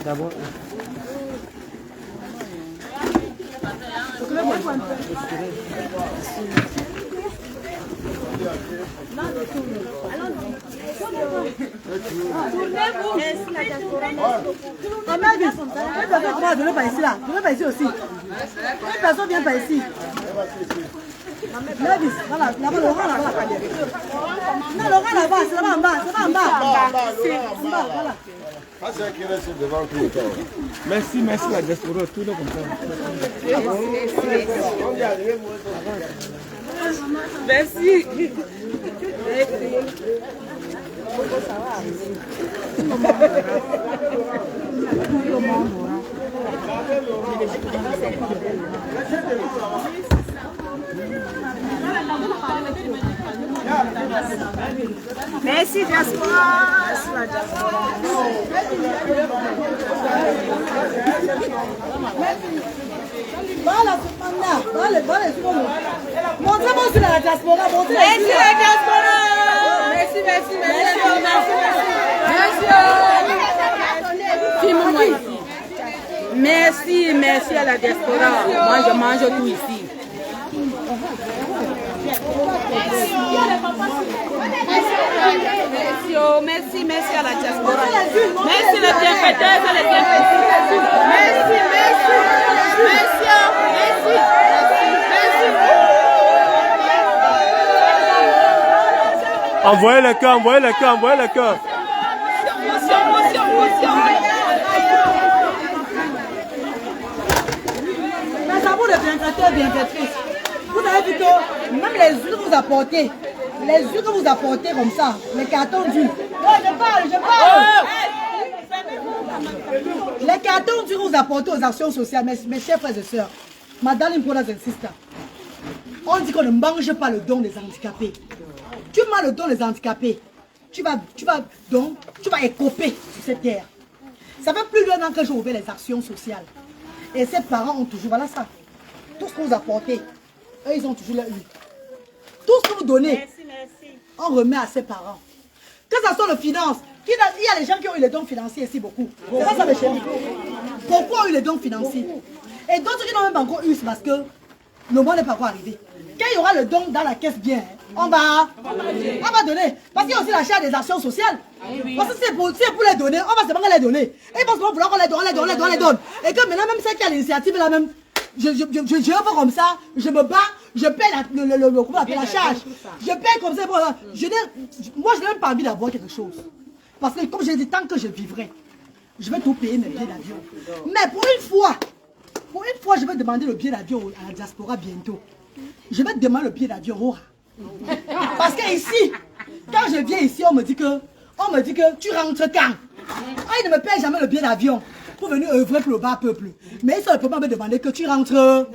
D'abord. On va donner par ici là. Donnez par ici aussi. Une personne vient par ici. Mavis, voilà, là-bas, Laurent là-bas. Non, Laurent là-bas, c'est là-bas en bas, c'est là en bas. C'est en bas, voilà. Ah, c'est qui reste devant tout le temps. Merci, merci la diaspora, tout le comme ça. Merci. Merci diaspora. Voilà, montrez-moi sur la diaspora, montrez-moi. Merci la diaspora. Merci, merci, merci, merci. Merci à la diaspora. Moi, je mange tout ici. Merci, merci à la diaspora. Merci les bienfaiteurs et les bienfaiteurs. Merci, merci. Envoyez le cœur, envoyez le cœur, envoyez le cœur. Mais ça vaut les bienfaiteurs, bienfaitrices. Vous avez vu que même les huiles que vous apportez, comme ça, les cartons d'huile. Oh, je parle. Les cartons d'huile que vous apportez aux actions sociales, mes chers frères et sœurs, Madame Imponas insiste. On dit qu'on ne mange pas le don des handicapés. Tu manges le don des handicapés, tu vas écoper sur cette terre. Ça fait plus d'un an que j'ai ouvert les actions sociales. Et ces parents ont toujours, voilà ça. Tout ce que vous apportez, eux, ils ont toujours leur eu. Tout ce que vous donnez, on remet à ces parents. Que ça soit le finance, il y a des gens qui ont eu les dons financiers ici beaucoup. C'est pas ça, mes chéris. Pourquoi ont eu les dons financiers? Et d'autres qui n'ont même pas encore eu, c'est parce que le mois n'est pas encore arrivé. Quand il y aura le don dans la caisse bien, on va donner. Parce qu'il y a aussi l'achat des actions sociales. Parce que c'est pour les donner, on va seulement les donner. Et parce qu'on vouloir qu'on les donne. Et que maintenant, même celle qui a l'initiative là même, je veux comme ça, je me bats, je paie la charge. Je paie comme ça. Moi, je n'ai même pas envie d'avoir quelque chose. Parce que comme j'ai dit, tant que je vivrai, je vais tout payer mes billets d'avion. Mais pour une fois, je vais demander le billet d'avion à la diaspora bientôt. Je vais te demander le billet d'avion. Parce que ici, quand je viens ici, on me dit que tu rentres quand? Ils ne me payent jamais le billet d'avion pour venir œuvrer pour le bas peuple. Mais ils sont pas me demander que tu rentres.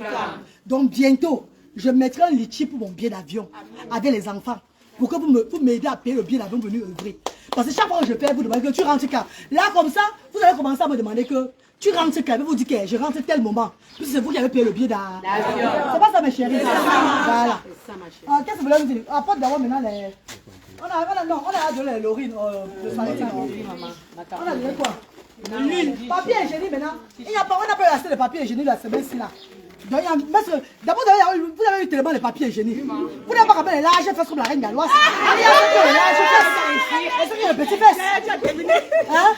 Donc bientôt, je mettrai un litchi pour mon billet d'avion avec les enfants. Pour que vous m'aidiez à payer le billet d'avion pour venir œuvrer. Parce que chaque fois que je paie, vous demandez que tu rentres quand. Là, comme ça, vous allez commencer à me demander que tu rentres quand. Je vous dis que je rentre tel moment. Puis c'est vous qui avez payé le billet d'avion. C'est pas ça, mes chéris. Voilà. Qu'est-ce que vous voulez me dire? Apporte d'abord maintenant les... On a donné l'orine, le spaghetti. On a donné quoi? L'huile, papier hygiénique maintenant. On n'a pas acheté de papier hygiénique la semaine-ci là. D'abord, vous avez eu tellement de papier hygiénique. Vous n'avez pas rappelé les larges fesses comme la reine galloise. Les larges fesses. C'est qui le petit fesse? Hein?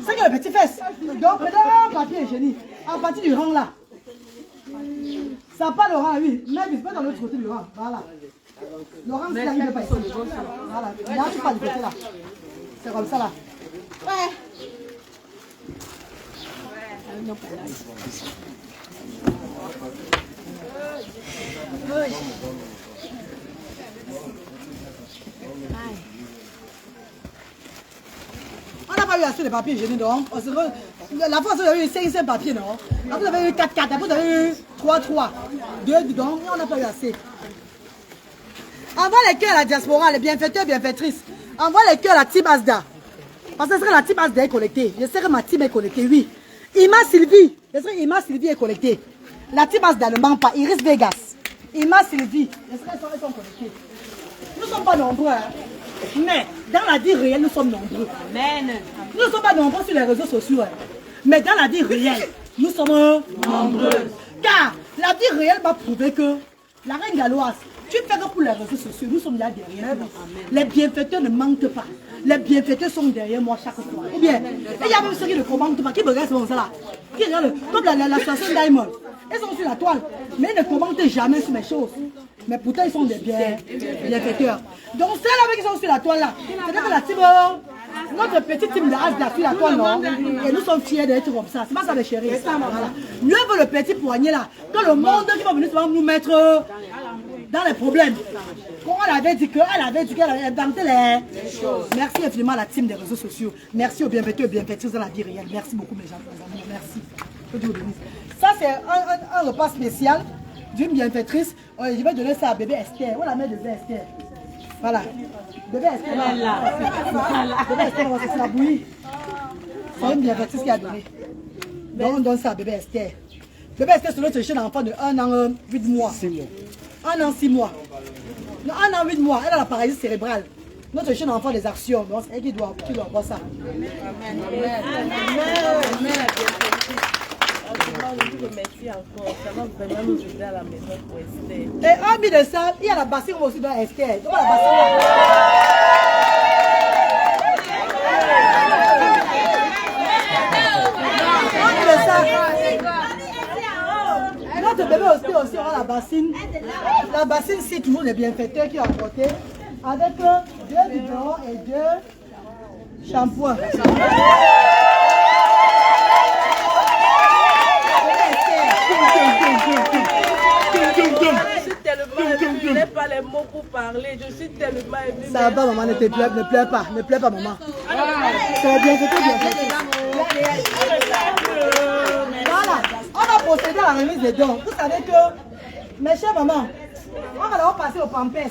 C'est qui le petit fesse? Donc, maintenant, papier hygiénique. À partir du rang là. Ça part le rang, oui. Même, il se met dans l'autre côté du rang. Voilà. Le rang, c'est là, il n'est pas ici. Voilà. Il n'arrive pas du côté là. C'est comme ça là. Ouais. On n'a pas eu assez de papier hygiénique, non? La fois, vous avez eu 5 papiers, non? Là, vous avez eu 4, vous avez eu 3, 2, donc on n'a pas eu assez. Envoie les cœurs à la diaspora, les bienfaiteurs, bienfaitrices. Envoie les cœurs à la team Asda. Parce que la team Asda est connectée. Je sais que ma team est connectée, oui. Ima Sylvie. Je sais que Ima Sylvie est connectée. La team Asda ne ment pas. Iris Vegas. Ima Sylvie. Je sais qu'elles sont connectées. Nous ne sommes pas nombreux. Hein. Mais dans la vie réelle, nous sommes nombreux. Amen. Nous ne sommes pas nombreux sur les réseaux sociaux. Hein. Mais dans la vie réelle, nous sommes nombreux. Car la vie réelle va prouver que la reine galloise, tu fais que pour les réseaux sociaux, nous sommes là derrière. Les bienfaiteurs ne mentent pas. Les bienfaiteurs sont derrière moi chaque fois. Ou bien, il y a même ceux qui ne commentent pas, qui me regardent comme ça là. Qui regardent, comme la station Diamond. Ils sont sur la toile, mais ils ne commentent jamais sur mes choses. Mais pourtant, ils sont des bienfaiteurs. Donc, ceux-là qui sont sur la toile là, c'est que la team, notre petite team de Asda sur la toile, non? Et nous sommes fiers d'être comme ça. C'est pas ça, mes chéris. Voilà. Mieux vaut le petit poignet là, que le monde qui va venir nous mettre dans les problèmes. Quand elle avait dit qu'elle avait inventé les choses. Merci infiniment à la team des réseaux sociaux. Merci aux bienfaiteurs et bienfaitrices dans la vie réelle. Merci beaucoup, mes amis. Merci. Que Dieu vous bénisse. Ça, c'est un repas spécial d'une bienfaitrice. Je vais donner ça à bébé Esther. Où la met bébé Esther? Voilà. Bébé Esther. Bébé Esther, c'est la bouillie. C'est une bienfaitrice qui a donné. Donc, on donne ça à bébé Esther. Bébé Esther, c'est notre jeune enfant de 1 an 8 mois. 1 an 6 mois. Non, 1 an 8 mois. Elle a la paralysie cérébrale. Notre jeune enfant des actions. Donc, c'est elle qui doit avoir ça. Amen. Merci encore, ça va vraiment nous aider à la maison pour Esther. Et hormis de ça, il y a la bassine aussi dans Esther. Donc la bassine là. Hormis de ça, notre bébé aussi aura la bassine. La bassine, c'est toujours les bienfaiteurs qui ont apporté avec 2 biberons et 2 shampoings. Je suis tellement émue, je n'ai pas les mots pour parler, je suis tellement émue. Ça va, maman, ne pleure pas, maman. C'est bien, Voilà, on va procéder à la remise des dons. Vous savez que, mes chères mamans, on va d'abord passer au pampers.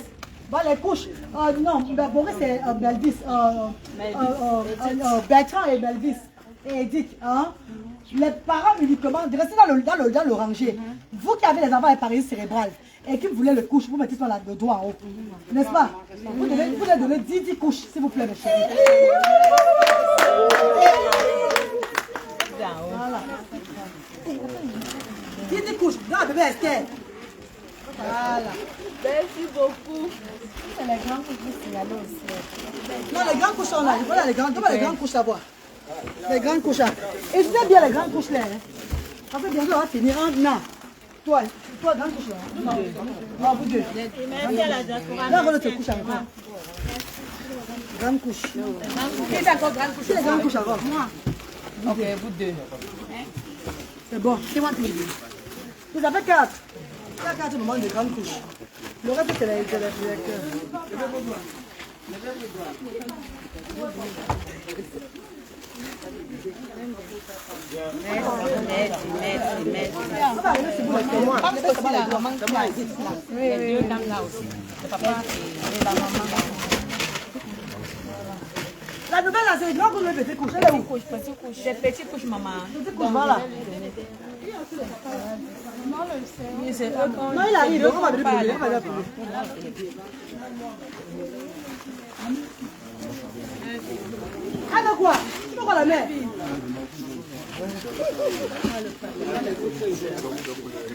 Les couches, non, d'abord c'est Belvis, Bertrand et Belvis et Edith, hein. Les parents uniquement, restez dans le rangé. Vous qui avez les enfants avec paralysie cérébrale et qui voulez le couche, vous mettez sur le doigt en haut. N'est-ce pas? Vous devez donner 10 couches, s'il vous plaît, mes chéris. Voilà. 10 couches, dans la bébé Esther. Voilà. Merci beaucoup. C'est les grandes couches qui sont là aussi. Non, les grandes couches sont là. Voilà les grandes couches à voir. Les grandes couches là. Et vous bien les grandes couches là. Parce que bientôt on va finir en non. Toi, grande couche là. Non, vous deux. Merci à la diaspora. Là, on va notre couche à voir. Grande couche. Qui est encore grande couche? C'est les grandes couches à voir. Ok, vous deux. C'est bon. C'est moi qui le dis. Vous avez 4. Il y a 4 moments de grandes couches. Le reste, c'est les La nouvelle, là, c'est les grands couches, les petits couches. Elle est où? Des petites couches, maman. Petits couches, voilà. Non, il arrive, on va venir pour lui. On va venir pour lui. Ah, de quoi? Tu peux quoi la mère?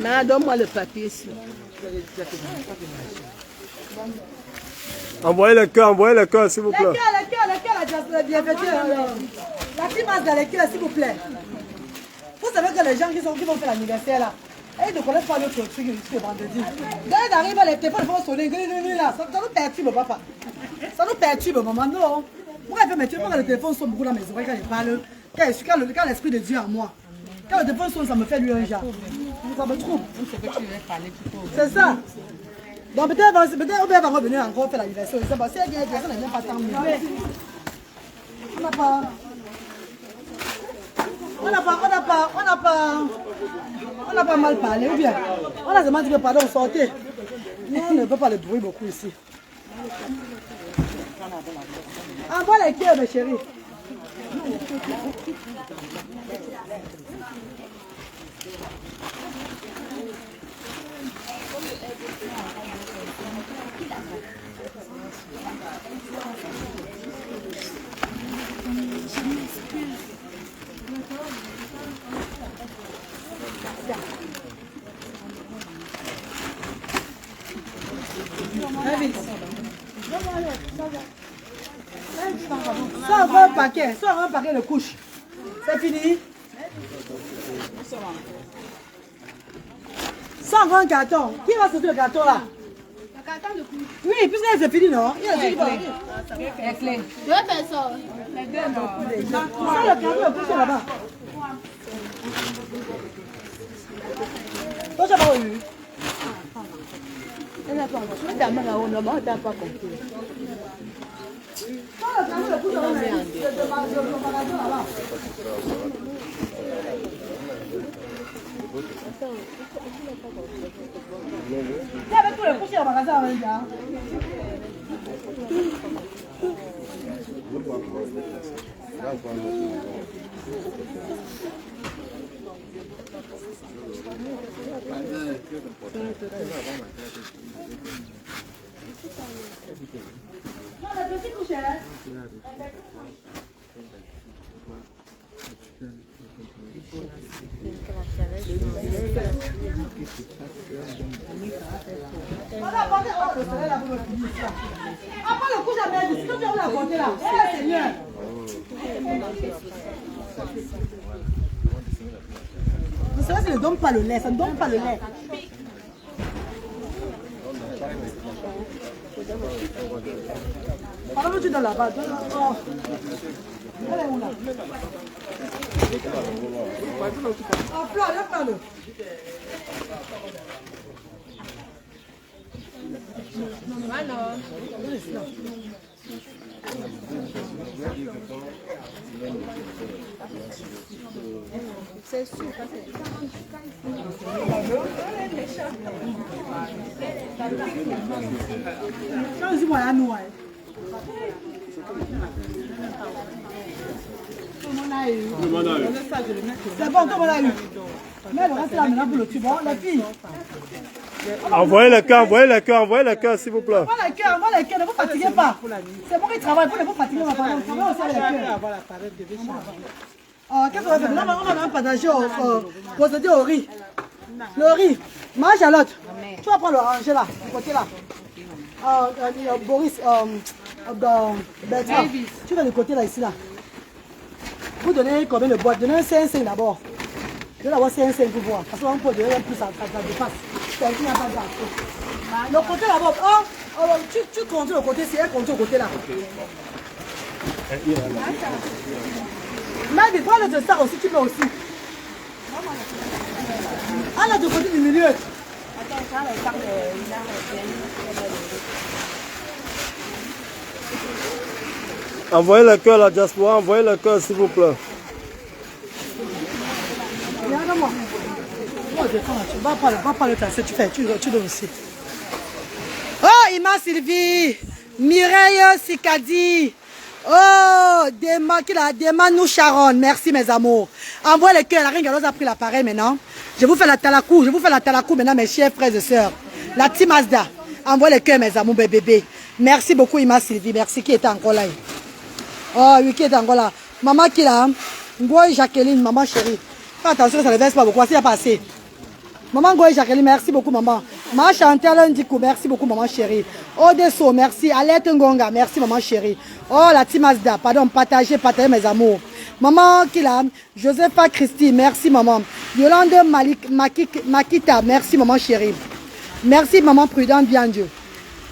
Mais donne-moi le papier ici. Envoyez le cœur, s'il vous plaît. Les cœurs, la bienvenue. La petite masse dans les cœurs, s'il vous plaît. Vous savez que les gens qui vont faire l'anniversaire là, ils ne connaissent pas notre truc jusqu'au vendredi. Quand ils arrivent, les téléphones vont sonner, là, ça nous perturbe, papa. Ça nous perturbe, maman, non. Moi, je fais que le téléphone sonne beaucoup dans mes oreilles quand je parle, quand l'esprit de Dieu est en moi. Quand le téléphone sonne, ça me fait lui un genre. Ça me trouble. C'est ça. Donc peut-être on va revenir encore faire l'anniversaire. C'est parce que si elle n'a même pas tant mieux. On n'a pas mal parlé, ou bien on a seulement dit que pardon, sortez. Nous, on ne peut pas le bruit beaucoup ici. Envoie les cœurs, mes chéris. Soit un paquet de couches. C'est fini. Sans un carton. Qui va sortir le carton là? Le carton de couches. Oui, puisque c'est fini, non? Il y a des clés. Je vais faire ça. Sans le carton de couches là-bas. Toi, tu n'as pas eu. Elle n'a pas compris. On n'a pas compris. Avec tous les couches au magasin, non, la petite couche, après le coup, j'avais dit, si tu veux la porter là, eh Seigneur. Vous savez, ça ne donne pas le lait, ça ne donne pas le lait. Pardon, tu donnes là-bas. Oh. Elle est où là? Oh, Flore, lève-le. C'est sûr. Change-moi la noix. C'est bon, comme on a eu. Mais le reste là maintenant pour le tube. La fille. Envoyez le cœur, s'il vous plaît. Envoie les cœurs, ne vous fatiguez pas. C'est bon qu'ils travaillent, vous ne vous fatiguez pas. Travaillez aussi avec les cœurs. Qu'est-ce qu'on va faire? On va même partager au riz. Le riz. Marie-Charlotte, tu vas prendre le ranger là, du côté là. Boris, Bertrand, tu vas du côté là, ici là. Vous donnez combien de boîtes? Donnez un 5-5 d'abord. Je vais avoir 5-5 pour voir. Parce qu'on peut donner un plus, ça dépasse. C'est n'y a pas de le côté là-bas, tu comptes le côté, c'est elle compte au côté là. Mais prends le de ça aussi, tu peux aussi. Ah là, du côté du milieu. Envoyez le cœur, la diaspora, envoyez le cœur, s'il vous plaît. Regarde-moi. Va pas le tasser, tu donnes aussi. Oh, Ima Sylvie, Mireille Sikadi, Oh, Dema nous Sharon. Merci mes amours. Envoyez le cœur. La reine Galoise a pris l'appareil maintenant. Je vous fais la talakou. Je vous fais la talakou maintenant, mes chers frères et sœurs. La team Mazda. Envoyez le cœur, mes amours, bébé. Merci beaucoup, Ima Sylvie. Merci. Qui est encore là? Oh, oui, qui est encore là? Maman qui est là? Ngoy Jacqueline, maman chérie. Fais attention, ça ne verse pas beaucoup. C'est passé. Maman Ngoy Jacqueline, merci beaucoup, maman. Maman Chantal Ndikou, merci beaucoup, maman chérie. Odesso, merci. Alette Ngonga, merci, maman chérie. Oh, la team Mazda, pardon, partagez mes amours. Maman Kilam, Josepha Christy, merci, maman. Yolande Makita, merci, maman chérie. Merci, maman Prudente, bien Dieu.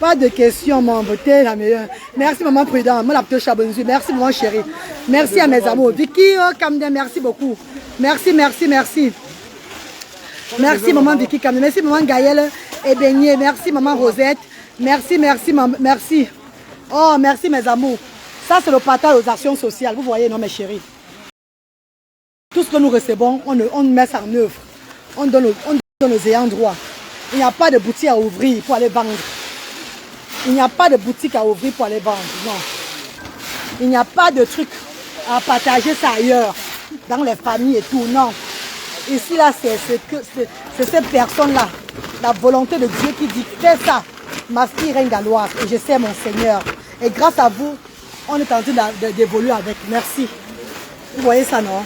Pas de questions, mon beauté, la meilleure. Merci, maman Prudente. Mon apte Chabonzu, merci, maman chérie. Merci à mes amours. Vicky Kamden, merci beaucoup. Merci, merci, merci. Merci, maman Vicky Kamden. Merci, maman Gaëlle Ebenier. Merci, maman Rosette. Merci, merci, merci. Oh, merci, mes amours. Ça, c'est le partage aux actions sociales. Vous voyez, non, mes chéris. Tout ce que nous recevons, on met ça en œuvre. On donne aux ayants droit. Il n'y a pas de boutique à ouvrir pour aller vendre. Il n'y a pas de boutique à ouvrir pour aller vendre. Non. Il n'y a pas de truc à partager ça ailleurs, dans les familles et tout. Non. Ici, là, c'est cette personne-là, la volonté de Dieu qui dit, fais ça. Ma fille reine galloise, et je sais mon Seigneur. Et grâce à vous, on est en train d'évoluer avec. Merci. Vous voyez ça, non?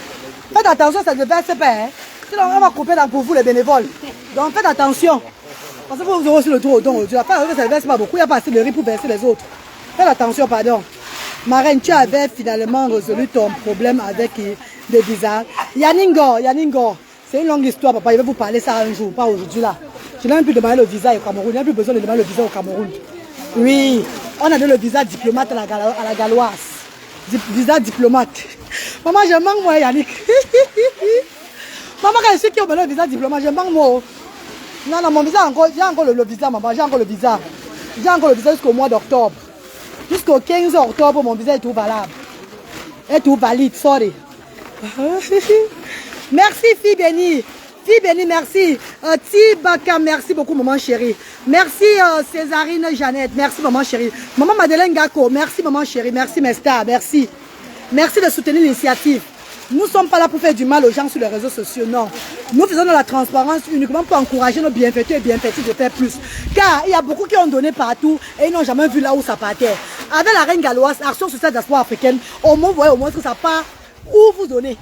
Faites attention, ça ne verse pas. Hein? Sinon, on va couper pour vous les bénévoles. Donc faites attention. Parce que vous aurez aussi le droit au don. Dieu n'a pas ça ne verse pas beaucoup. Il n'y a pas assez de riz pour verser les autres. Faites attention, pardon. Ma reine, tu avais finalement résolu ton problème avec des visas. Yaningo. C'est une longue histoire, papa. Je vais vous parler ça un jour, pas aujourd'hui là. Je n'ai même plus demandé le visa au Cameroun. Je n'ai plus besoin de demander le visa au Cameroun. Oui, on a donné le visa diplomate à la galloise. Visa diplomate. Maman, je manque moi, Yannick. Maman, quand je sais qui a donné le visa diplomate, je manque moi. Non, mon visa, j'ai encore le visa, maman. J'ai encore le visa. J'ai encore le visa jusqu'au mois d'octobre. Jusqu'au 15 octobre, mon visa est tout valable. Est tout valide, sorry. Merci, fille bénie. Fille bénie, merci. Tibaka, merci beaucoup, maman chérie. Merci, Césarine Jeannette. Merci, maman chérie. Maman Madeleine Gako, merci, maman chérie. Merci, mes stars, merci. Merci de soutenir l'initiative. Nous ne sommes pas là pour faire du mal aux gens sur les réseaux sociaux, non. Nous faisons de la transparence uniquement pour encourager nos bienfaiteurs et bienfaiteurs de faire plus. Car il y a beaucoup qui ont donné partout et ils n'ont jamais vu là où ça partait. Avec la reine galloise, Action sociale diaspora africaine, au moins, vous voyez au moins que ça part où vous donnez.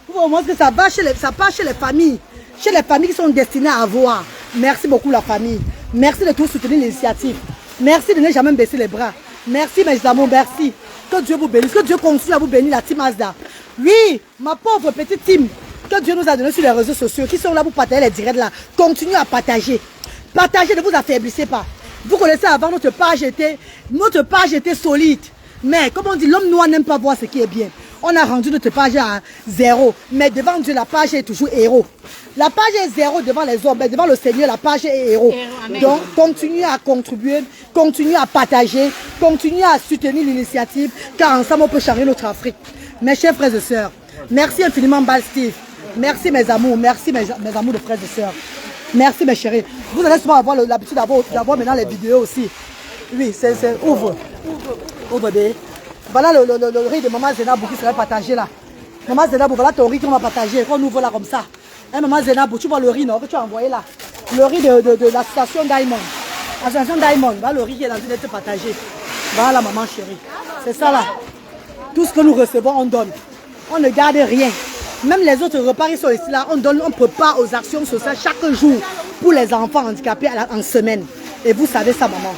Vous voyez au moins que ça part chez les familles. Chez les familles qui sont destinées à avoir. Merci beaucoup la famille. Merci de tout soutenir l'initiative. Merci de ne jamais baisser les bras. Merci mes amours, merci. Que Dieu vous bénisse, que Dieu continue à vous bénir la team Mazda. Oui, ma pauvre petite team que Dieu nous a donné sur les réseaux sociaux, qui sont là pour partager les directs là. Continuez à partager. Partagez, ne vous affaiblissez pas. Vous connaissez avant, notre page était solide. Mais comme on dit, l'homme noir n'aime pas voir ce qui est bien. On a rendu notre page à 0. Mais devant Dieu, la page est toujours héros. La page est 0 devant les hommes, mais devant le Seigneur, la page est héros. Donc, continuez à contribuer, continuez à partager, continuez à soutenir l'initiative, car ensemble, on peut changer notre Afrique. Mes chers frères et sœurs, merci infiniment, Bal Steve. Merci mes amours, merci mes amours de frères et sœurs. Merci mes chéris. Vous allez souvent avoir l'habitude d'avoir maintenant les vidéos aussi. Oui, c'est ouvre. Ouvre des. Voilà le riz de Maman Zenabou qui serait partagé là. Maman Zenabou, voilà ton riz qu'on va partager. On ouvre là comme ça. Hein, Maman Zenabou, tu vois le riz non, que tu as envoyé là. Le riz de l'association Diamond. L'association Diamond, voilà le riz qui est en train d'être partagé. Voilà maman chérie. C'est ça là. Tout ce que nous recevons, on donne. On ne garde rien. Même les autres repas qui sont ici là, on donne, on prépare aux actions sociales chaque jour pour les enfants handicapés en semaine. Et vous savez ça maman.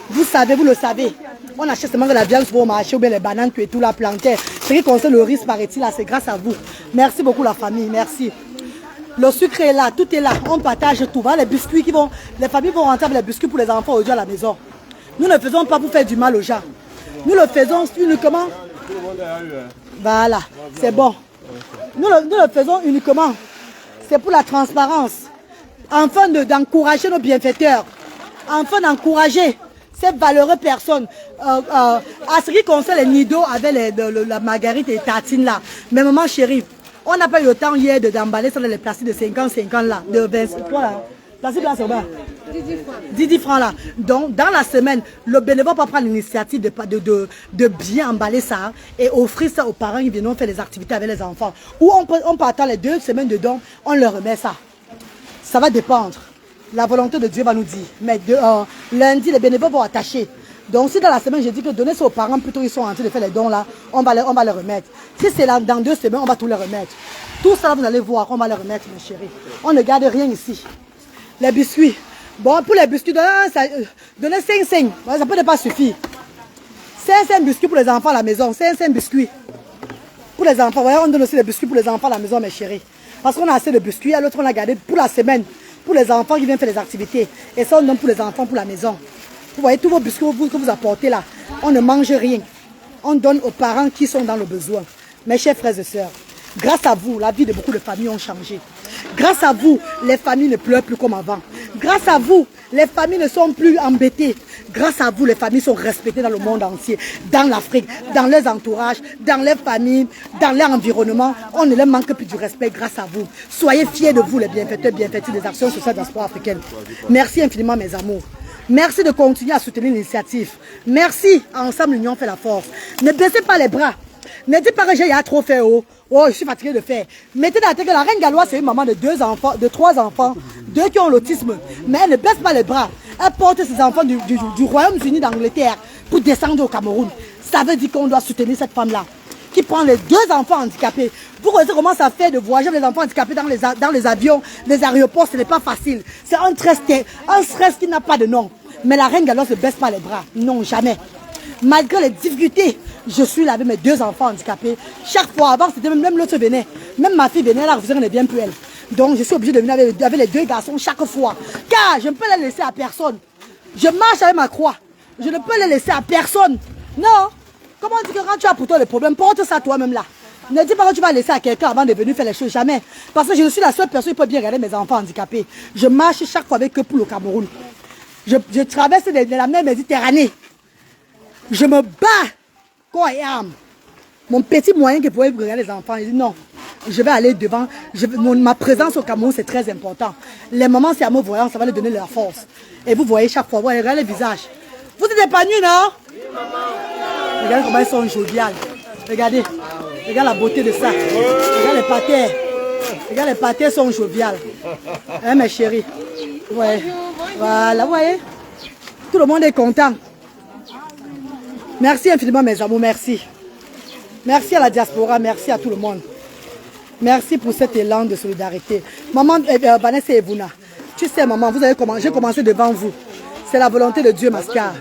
Vous savez, vous le savez. On achète seulement de la viande pour le marché ou bien les bananes et tout la planter. Ce qui concerne le riz, paraît-il, là, c'est grâce à vous. Merci beaucoup la famille, merci. Le sucre est là, tout est là. On partage tout. Voilà les biscuits qui vont, les familles vont rentrer avec les biscuits pour les enfants aujourd'hui à la maison. Nous ne faisons pas pour faire du mal aux gens. Nous le faisons uniquement. Voilà, c'est bon. Nous le faisons uniquement. C'est pour la transparence. Afin d'encourager nos bienfaiteurs. Afin d'encourager ces valeureuses personnes. À ce qui concerne les nidos avec la marguerite et tartine là. Mais maman chérie, on n'a pas eu le temps hier d'emballer sur les plastiques de 50 là. De 20. Voilà. Plastique blanc, c'est bas. 10 francs là. Donc, dans la semaine, le bénévole va prendre l'initiative de bien emballer ça et offrir ça aux parents qui viennent faire les activités avec les enfants. Ou on peut attendre les 2 semaines de dons, on leur remet ça. Ça va dépendre. La volonté de Dieu va nous dire. Mais lundi, les bénévoles vont attacher. Donc, si dans la semaine, j'ai dit que donner ça aux parents, plutôt ils sont en train de faire les dons là, on va les remettre. Si c'est là, dans 2 semaines, on va tout les remettre. Tout ça, vous allez voir, on va les remettre, mes chéris. On ne garde rien ici. Les biscuits. Bon, pour les biscuits, donnez 5. Ça peut ne pas suffire. 5 biscuits pour les enfants à la maison. 5 biscuits. Pour les enfants. Voyez, on donne aussi des biscuits pour les enfants à la maison, mes chéris. Parce qu'on a assez de biscuits. À l'autre, on a gardé pour la semaine. Pour les enfants qui viennent faire des activités. Et ça, on donne pour les enfants, pour la maison. Vous voyez, tous vos biscuits que vous apportez là, on ne mange rien. On donne aux parents qui sont dans le besoin. Mes chers frères et sœurs, grâce à vous, la vie de beaucoup de familles ont changé. Grâce à vous, les familles ne pleurent plus comme avant. Grâce à vous, les familles ne sont plus embêtées. Grâce à vous, les familles sont respectées dans le monde entier, dans l'Afrique, dans leurs entourages, dans les familles, dans leur environnement. On ne leur manque plus du respect grâce à vous. Soyez fiers de vous, les bienfaiteurs, bienfaiteurs des actions sociales de la diaspora africaine. Merci infiniment, mes amours. Merci de continuer à soutenir l'initiative. Merci, ensemble l'union fait la force. Ne baissez pas les bras. Ne dites pas que j'ai trop fait. Oh, je suis fatigué de faire. Mettez dans la tête que la reine galloise, c'est une maman de 2 enfants, de 3 enfants, 2 qui ont l'autisme. Mais elle ne baisse pas les bras. Elle porte ses enfants du Royaume-Uni d'Angleterre pour descendre au Cameroun. Ça veut dire qu'on doit soutenir cette femme-là qui prend les 2 enfants handicapés. Vous connaissez comment ça fait de voyager avec les enfants handicapés dans les avions, les aéroports, ce n'est pas facile. C'est un stress qui n'a pas de nom. Mais la reine galloise ne baisse pas les bras. Non, jamais. Malgré les difficultés, je suis là avec mes 2 enfants handicapés. Chaque fois, avant, c'était même l'autre venait. Même ma fille venait, elle refusait, elle ne vient plus elle. Donc, je suis obligée de venir avec les 2 garçons chaque fois. Car je ne peux les laisser à personne. Je marche avec ma croix. Je ne peux les laisser à personne. Non. Comment on dit que quand tu as pour toi le problème, porte ça toi-même là. Ne dis pas que tu vas laisser à quelqu'un avant de venir faire les choses. Jamais. Parce que je suis la seule personne qui peut bien regarder mes enfants handicapés. Je marche chaque fois avec eux pour le Cameroun. Je traverse la mer Méditerranée. Je me bats corps et âme. Mon petit moyen qui pouvait regarder les enfants, il dit non, je vais aller devant. Ma présence au Cameroun, c'est très important. Les mamans, c'est à me voyant, ça va leur donner leur force. Et vous voyez chaque fois, vous regardez le visage. Vous êtes épanouis, non? Oui, maman. Regardez comment ils sont joviales. Regardez. Regarde la beauté de ça. Regarde les pâtés. Regarde les pâtés sont joviales. Hein, mes chéris? Ouais. Voilà, vous voyez? Tout le monde est content. Merci infiniment, mes amours, merci. Merci à la diaspora, merci à tout le monde. Merci pour cet élan de solidarité. Maman Vanessa et Evuna, tu sais, maman, vous avez commencé, j'ai commencé devant vous. C'est la volonté de Dieu, Mascar.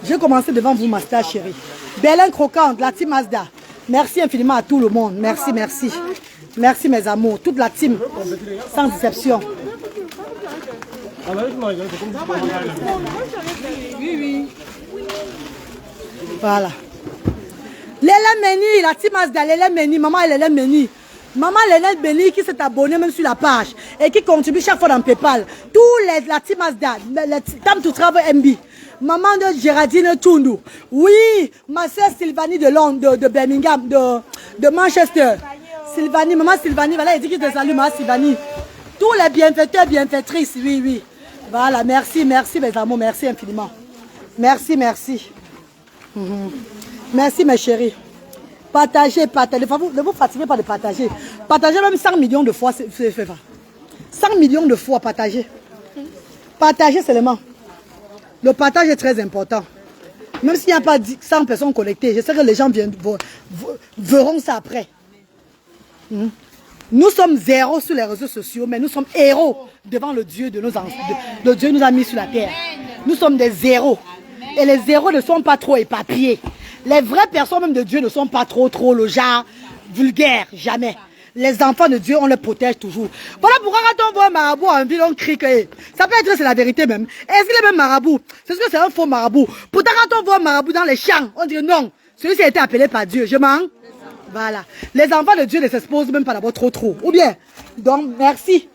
J'ai commencé devant vous, Mascar, chérie. Berlin Croquante, la team Mazda. Merci infiniment à tout le monde. Merci, merci. Merci, mes amours. Toute la team, sans exception. Voilà. Léla Meni, la team Mazda, Léla Meni, maman Léla Meni. Maman Léla Meni qui s'est abonnée même sur la page et qui contribue chaque fois dans PayPal. Tous la team Mazda, Time to Travel MB. Maman de Géraldine Tundu. Oui, ma soeur Sylvanie de Londres, de Birmingham, de Manchester. Sylvanie, maman Sylvanie, voilà, elle dit qu'il te salue, maman Sylvanie. Tous les bienfaiteurs, bienfaitrices, oui, oui. Voilà, merci, merci mes amours, merci infiniment. Merci, merci. Merci mes chéris. Partagez, partagez. Ne vous fatiguez pas de partager. Partagez même 100 millions de fois. 100 millions de fois partagez. Partagez seulement. Le partage est très important. Même s'il n'y a pas 100 personnes connectées, je sais que les gens verront ça après. Nous sommes 0 sur les réseaux sociaux, mais nous sommes héros devant le Dieu de nos enfants. Le Dieu nous a mis sur la terre. Nous sommes des zéros. Et les zéros ne sont pas trop éparpillés. Les vraies personnes même de Dieu ne sont pas trop le genre vulgaire, jamais. Les enfants de Dieu, on les protège toujours. Voilà pourquoi quand on voit un marabout en ville, on crie que ça peut être c'est la vérité même. Est-ce qu'il est même marabout? C'est ce que c'est un faux marabout. Pourtant quand on voit un marabout dans les champs, on dit non, celui-ci a été appelé par Dieu. Je mens. Voilà. Les enfants de Dieu ne s'exposent même pas d'abord trop. Ou bien, donc merci.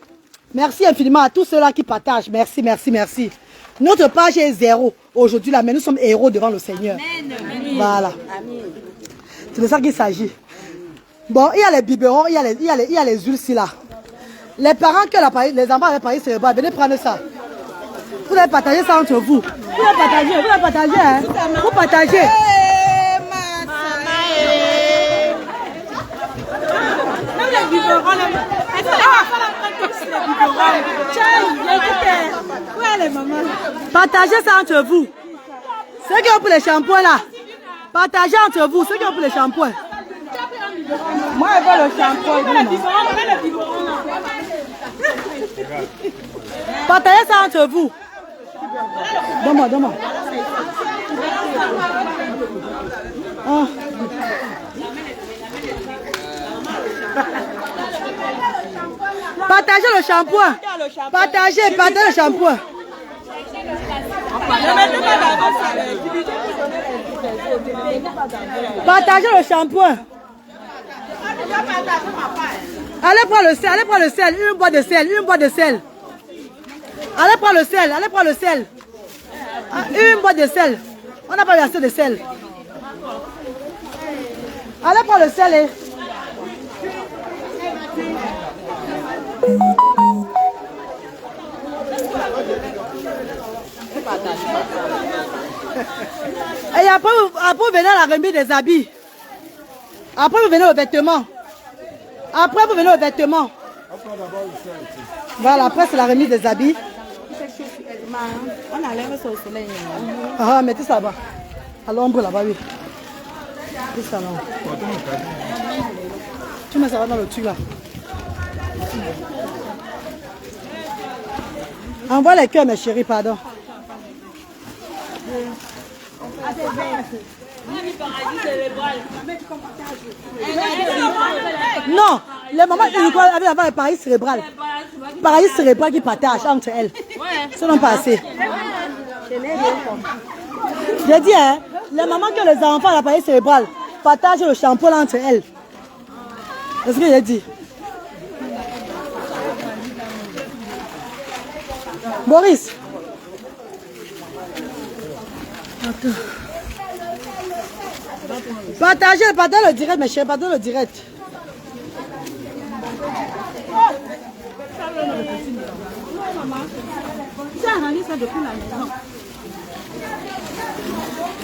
Merci infiniment à tous ceux-là qui partagent. Merci, merci, merci. Notre page est 0 aujourd'hui là, mais nous sommes héros devant le Seigneur. Amen. Voilà. C'est de ça qu'il s'agit. Bon, il y a les biberons, il y a les huiles ici là. Les parents que les enfants avaient parié cérébral, venez prendre ça. Vous allez partager ça entre vous. Vous allez partager, hein. Vous partagez. Partagez ça entre vous. Ceux qui ont pris les shampoings là, partagez entre vous. Ceux qui ont pris les shampoings. Moi, je veux le shampoing. Partagez ça entre vous. Donne-moi. Oh. Partagez le shampoing. Partagez le shampoing. Partagez le shampoing. Allez prendre le sel, une boîte de sel. Allez prendre le sel, une boîte de sel. On n'a pas eu assez de sel. Allez prendre le sel. Et après vous venez à la remise des habits. Après vous venez aux vêtements. Voilà, après c'est la remise des habits. On enlève ça au soleil. Ah, mettez ça là-bas. À l'ombre là-bas, oui. Mettez ça là. Tu mets ça dans le truc là. Envoie les cœurs, mes chéris, pardon. Non, les mamans avaient avoir le paralysie cérébrale. Paralysie cérébrale qui partage entre elles. Ça n'ont pas assez. J'ai dit, hein, les mamans qui ont les enfants à la paralysie cérébrale partagent le shampoing entre elles. C'est ce que j'ai dit. Boris. Attends. Partagez le direct, mes chers, partagez le direct.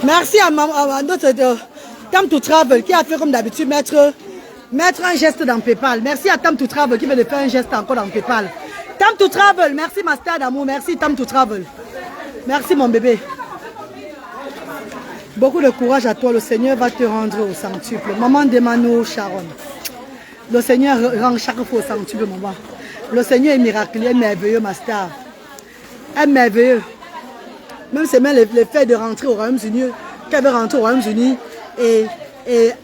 Merci à notre Time to Travel qui a fait comme d'habitude mettre un geste dans PayPal. Merci à Time to Travel qui vient de faire un geste encore dans PayPal. Time to Travel, merci ma star d'amour, merci Time to Travel. Merci mon bébé. Beaucoup de courage à toi, le Seigneur va te rendre au centuple. Maman de Mano Sharon. Le Seigneur rend chaque fois au centuple, maman. Le Seigneur est miraculeux, merveilleux, ma star. Est merveilleux. Même c'est même le fait de rentrer au Royaume-Uni, qu'elle veut rentrer au Royaume-Uni et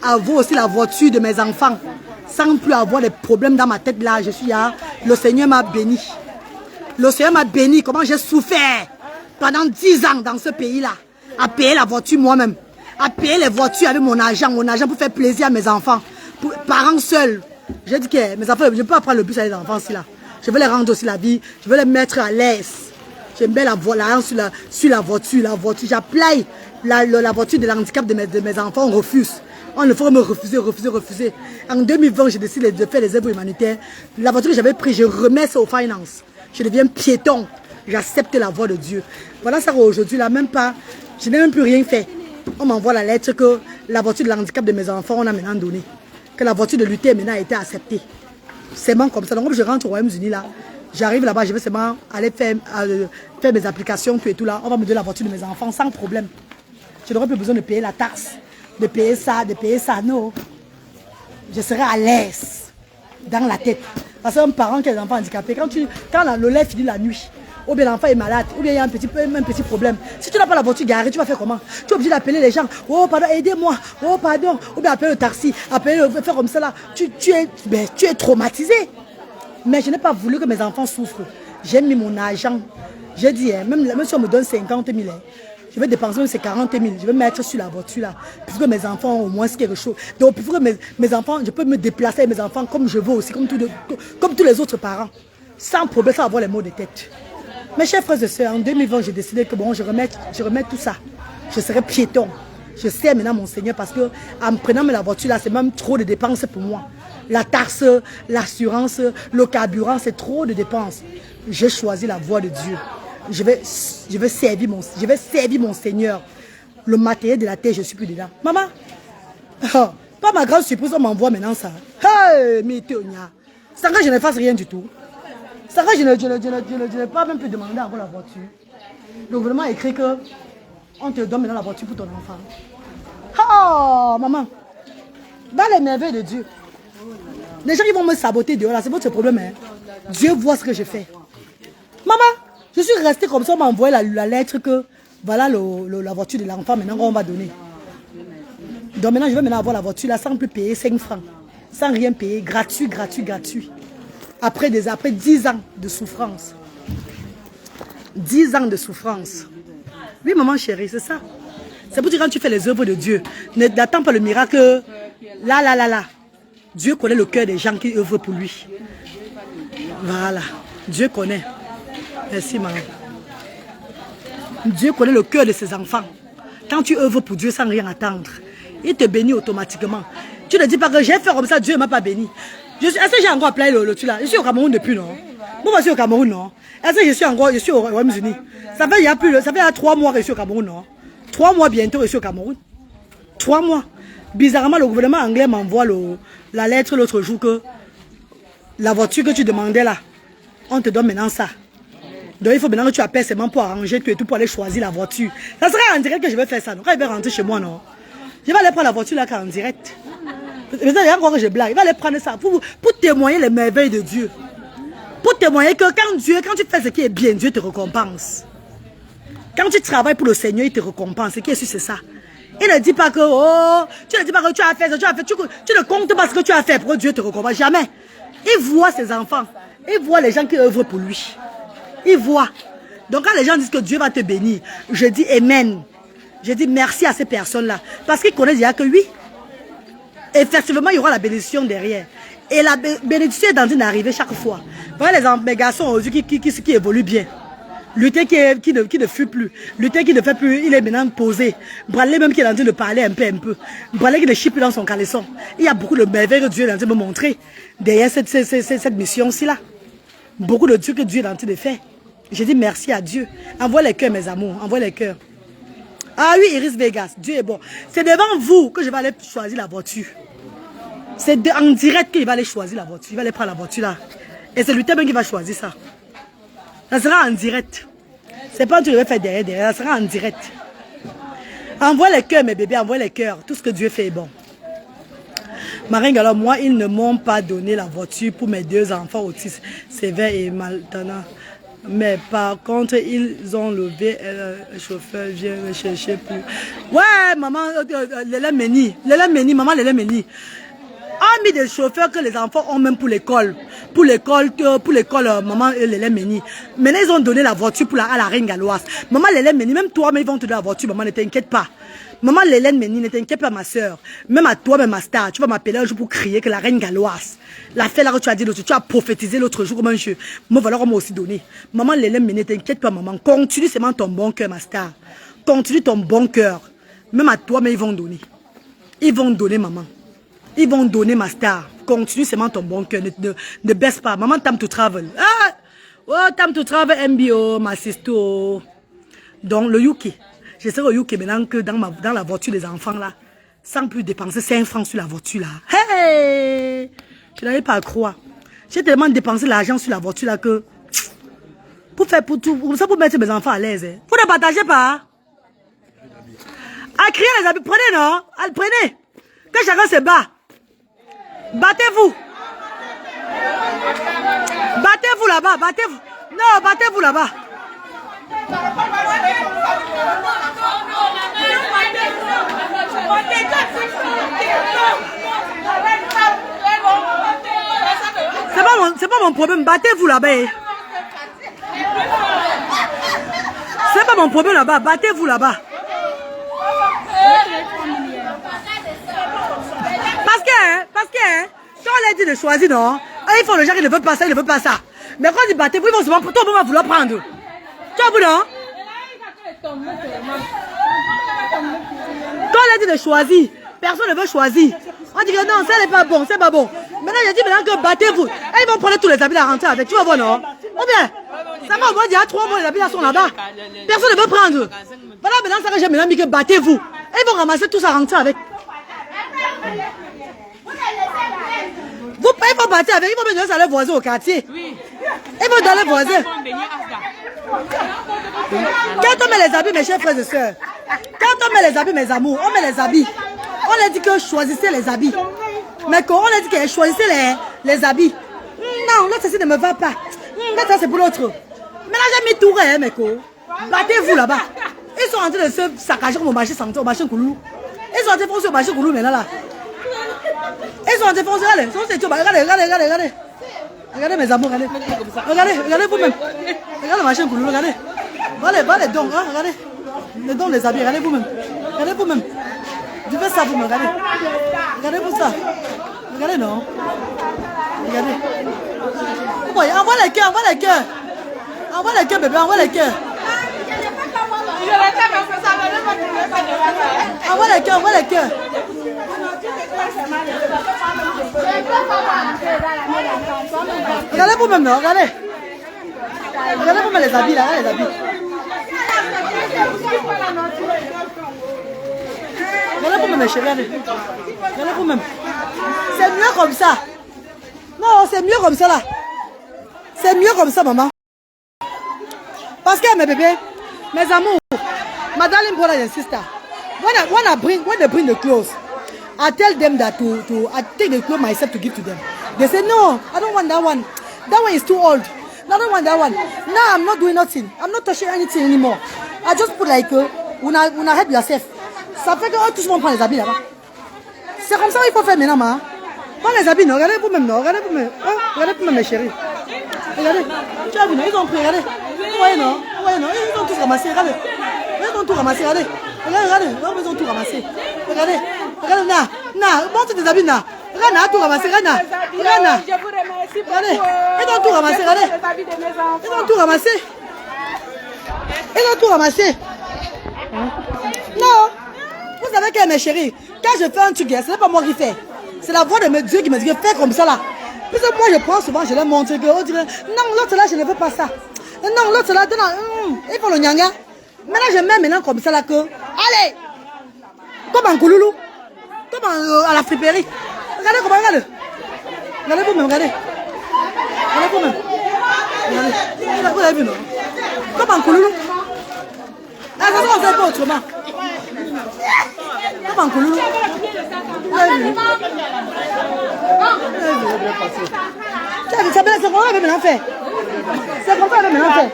avoir aussi la voiture de mes enfants, sans plus avoir des problèmes dans ma tête là, je suis là. Le Seigneur m'a béni. Le Seigneur m'a béni. Comment j'ai souffert pendant 10 ans dans ce pays-là. À payer la voiture moi-même. À payer les voitures avec mon argent pour faire plaisir à mes enfants. Parents seuls. J'ai dit que mes enfants, je ne peux pas prendre le bus avec les enfants aussi là. Je veux les rendre aussi la vie. Je veux les mettre à l'aise. J'aime bien la voiture. La voiture. J'appelle la voiture de l'handicap de mes enfants. On refuse. On ne faut me refuser. En 2020, j'ai décidé de faire les œuvres humanitaires. La voiture que j'avais prise, je remets ça aux finances. Je deviens piéton. J'accepte la voix de Dieu. Voilà ça aujourd'hui, là, même pas. Je n'ai même plus rien fait. On m'envoie la lettre que la voiture de l'handicap de mes enfants, on a maintenant donné. Que la voiture de l'UT maintenant a été acceptée. C'est bon comme ça. Donc, je rentre au Royaume-Uni là. J'arrive là-bas, je vais seulement aller faire mes applications, tout et tout là. On va me donner la voiture de mes enfants sans problème. Je n'aurai plus besoin de payer la taxe, de payer ça, non. Je serai à l'aise dans la tête. Parce qu'un parent qui a des enfants handicapés, quand le lait finit la nuit, ou bien l'enfant est malade, ou bien il y a un petit problème. Si tu n'as pas la voiture garée, tu vas faire comment? Tu es obligé d'appeler les gens. Oh pardon, aidez-moi. Oh pardon. Ou bien appeler le taxi. Faire comme ça là. Tu es traumatisé. Mais je n'ai pas voulu que mes enfants souffrent. J'ai mis mon argent. J'ai dit, même si on me donne 50 000, je vais dépenser même ces 40 000. Je vais mettre sur la voiture là. Pour que mes enfants ont au moins quelque chose. Donc pour que mes enfants, je peux me déplacer avec mes enfants comme je veux aussi, comme tous les autres parents. Sans problème, sans avoir les maux de tête. Mes chers frères et sœurs, en 2020, j'ai décidé que bon, je remets tout ça. Je serai piéton. Je sais maintenant mon Seigneur parce que en prenant la voiture là, c'est même trop de dépenses pour moi. La taxe, l'assurance, le carburant, c'est trop de dépenses. J'ai choisi la voie de Dieu. je vais servir mon Seigneur. Le matériel de la terre, je ne suis plus dedans. Maman, pas ma grande surprise, on m'envoie maintenant ça. Hey, mais sans que je ne fasse rien du tout. Sans que je n'ai pas même pu demander à avoir la voiture. Le gouvernement a écrit que on te donne maintenant la voiture pour ton enfant. Oh, maman, dans les merveilles de Dieu, les gens qui vont me saboter dehors là, c'est votre problème. Hein? Dieu voit ce que je fais. Maman, je suis restée comme ça, on m'a envoyé la lettre que voilà la voiture de l'enfant maintenant qu'on va donner. Donc maintenant, je vais maintenant avoir la voiture là sans plus payer 5 francs. Sans rien payer, gratuit. Après 10 ans de souffrance. 10 ans de souffrance. Oui, maman chérie, c'est ça. C'est pour dire quand tu fais les œuvres de Dieu, n'attends pas le miracle. Là. Dieu connaît le cœur des gens qui œuvrent pour lui. Voilà. Dieu connaît. Merci, maman. Dieu connaît le cœur de ses enfants. Quand tu œuvres pour Dieu sans rien attendre, il te bénit automatiquement. Tu ne dis pas que j'ai fait comme ça, Dieu ne m'a pas béni. Est-ce que j'ai encore appelé le truc là? Je suis au Cameroun depuis, non? Moi, je suis au Cameroun, non? Est-ce que je suis au Royaume-Uni? Ça fait il y a 3 mois que je suis au Cameroun, non? 3 mois bientôt, je suis au Cameroun. 3 mois. Bizarrement, le gouvernement anglais m'envoie la lettre l'autre jour que la voiture que tu demandais là, on te donne maintenant ça. Donc il faut maintenant que tu appelles seulement pour arranger tout et tout pour aller choisir la voiture. Ça serait en direct que je vais faire ça. Donc quand il va rentrer chez moi, non? Je vais aller prendre la voiture là en direct. Mais ça, il y a encore que je blague. Il va aller prendre ça pour témoigner les merveilles de Dieu. Pour témoigner que quand tu fais ce qui est bien, Dieu te récompense. Quand tu travailles pour le Seigneur, il te récompense. Ce qui est sûr, c'est ça. Il ne dit pas que, tu ne dis pas que tu as fait ça, tu ne comptes pas ce que tu as fait pour que Dieu te récompense. Jamais. Il voit ses enfants. Il voit les gens qui œuvrent pour lui. Il voit. Donc quand les gens disent que Dieu va te bénir, je dis Amen. Je dis merci à ces personnes-là. Parce qu'ils connaissent déjà que oui. Effectivement, il y aura la bénédiction derrière. Et la bénédiction est en train d'arriver chaque fois. Voilà les garçons aujourd'hui qui évoluent bien. Luther qui ne fuit plus. Luther qui ne fait plus, il est maintenant posé. Bralé même qui est en train de parler un peu. Bralé qui ne chie plus dans son caleçon. Il y a beaucoup de merveilles que Dieu est en train de me montrer derrière cette mission-ci là. Beaucoup de trucs que Dieu est en train de faire. Je dis merci à Dieu. Envoie les cœurs, mes amours. Envoie les cœurs. Ah oui, Iris Vegas, Dieu est bon. C'est devant vous que je vais aller choisir la voiture. C'est en direct qu'il va aller choisir la voiture. Il va aller prendre la voiture là. Et c'est lui même qui va choisir ça. Ça sera en direct. C'est pas un truc que je vais faire derrière. Ça sera en direct. Envoie les cœurs, mes bébés, envoie les cœurs. Tout ce que Dieu fait est bon. Maringue, alors moi, ils ne m'ont pas donné la voiture pour mes 2 enfants autistes, Sévère et Maltana. Mais par contre, ils ont levé, le chauffeur vient me chercher pour... Ouais, maman, Léla Méni, maman Léla Méni. A mis des chauffeurs que les enfants ont même pour l'école. Pour l'école, maman Léla Méni. Maintenant, ils ont donné la voiture à la reine galloise. Maman Léla Méni, même toi, mais ils vont te donner la voiture, maman, ne t'inquiète pas. Maman Lélène Méni, ne t'inquiète pas, ma soeur. Même à toi, même ma star, tu vas m'appeler un jour pour crier que la reine galloise, la fête là que tu as dit, tu as prophétisé l'autre jour, comment je me voilà, on m'a aussi donné. Maman Lélène Méni, ne t'inquiète pas, maman. Continue seulement ton bon cœur, ma star. Continue ton bon cœur. Même à toi, mais ils vont donner. Ils vont donner, maman. Ils vont donner, ma star. Continue seulement ton bon cœur. Ne baisse pas. Maman, time to travel. Ah! Oh, time to travel, MBO, ma sister. Donc, le UK. Je serai au UK maintenant que dans la voiture des enfants là, sans plus dépenser 5 francs sur la voiture là. Hey! Je n'arrive pas à croire. J'ai tellement dépensé l'argent sur la voiture là que... Pour mettre mes enfants à l'aise. Hein. Vous ne partagez pas. À crier les amis, prenez non? Allez, prenez. Que chacun se bat. Battez-vous. Battez-vous là-bas, battez-vous. Non, battez-vous là-bas. C'est pas mon problème, battez-vous là-bas. C'est pas mon problème là-bas, battez-vous là-bas. Parce que, quand on a dit de choisir, non, ils font le genre, ils ne veulent pas ça, ils ne veulent pas ça. Mais quand ils battez-vous, ils vont souvent, toi, on va vouloir prendre. Tu vois, non? Quand on a dit de choisir, personne ne veut choisir. On dit que non, ça n'est pas bon, c'est pas bon. Maintenant, il a dit maintenant que battez-vous. Et ils vont prendre tous les habits à rentrer avec. Tu vas voir, non? Ou bien, Ça va, moi, il y a 3 mois, les habits là sont là-bas. Personne ne veut prendre. Voilà, maintenant, ça que j'ai maintenant mis que battez-vous. Et ils vont ramasser tout ça, rentrer avec. Vous ne pas battre avec, ils vont venir à leurs voisins au quartier. Oui. Ils vont dans les voisins. Quand on met les habits, mes chers frères et sœurs, quand on met les habits, mes amours, on met les habits. On leur dit que choisissez les habits. Mais quand on leur dit que choisissez les habits. Non, l'autre ceci ne me va pas. Là, ça c'est pour l'autre. Mais là, j'ai mis tout rien, mes co. Battez-vous là-bas. Ils sont en train de se saccager comme au marché Santé, au marché Koulou. Ils sont en train de foncer au marché Koulou maintenant là. Ils sont en train de foncer, regardez. Regardez mes amours, regardez vous-même. Regardez le marché Koulou, regardez. Voilà les dons, hein, regardez. Les dons, les habits, regardez vous-même. Regardez vous-même. Je fais ça vous-même, regardez. Regardez-vous ça. Regardez, non. Regardez. Ouais, envoie les cœurs, bébé, envoie les cœurs. Envoie les cœurs. Regardez vous-même, non, regardez. Regardez vous-même les habits, là, les habits. Regardez vous-même, mes chéris, regardez vous-même. C'est mieux comme ça. Non, c'est mieux comme ça, là. C'est mieux comme ça, maman. Parce que, mes bébés, mes amours, my darling brother and sister, when they bring the clothes, I tell them that I take the clothes myself to give to them. They say, no, I don't want that one. That one is too old. I don't want that one. Now I'm not doing nothing. I'm not touching anything anymore. I just put like, una help yourself. Ça fait que tout le monde prend les habits là-bas. C'est comme ça qu'il faut faire maintenant, ma. Prends les habits, non, regardez vous-même, non, regardez vous-même. Hein? Regardez vous-même, mes chéris. Regardez, tu as vu, non, ils ont pris, regardez. Ouais, non, ils ont tout ramassé, regardez. Ils ont tout ramassé, regardez. Regardez, ils ont tout ramassé. Regardez, montre tes habits, na. Regarde, tout ramassé, regarde. Je vous remercie beaucoup. Regardez, ils ont tout ramassé, regardez. Ils ont tout ramassé. Ils ont tout ramassé. Non, vous savez que mes chéris, quand je fais un truc, ce n'est pas moi qui fais. C'est la voix de mes dieux qui me dit fais comme ça là. Puis moi je prends souvent, je leur montre que on dirait non, l'autre là je ne veux pas ça. Non, l'autre là, il faut le nyanga. Maintenant je mets maintenant comme ça là que. Allez! Comme en Kouloulou. Comme à la friperie. Regardez comment, regardez. Regardez vous-même, regardez. Regardez vous-même. Regardez. Vous avez vu, non? Comme en Kouloulou. Ah, ça on fait pas autrement. Comme en Kouloulou. Vous avez vu? C'est comme ça qu'elle maintenant fait. C'est comme ça qu'elle maintenant fait.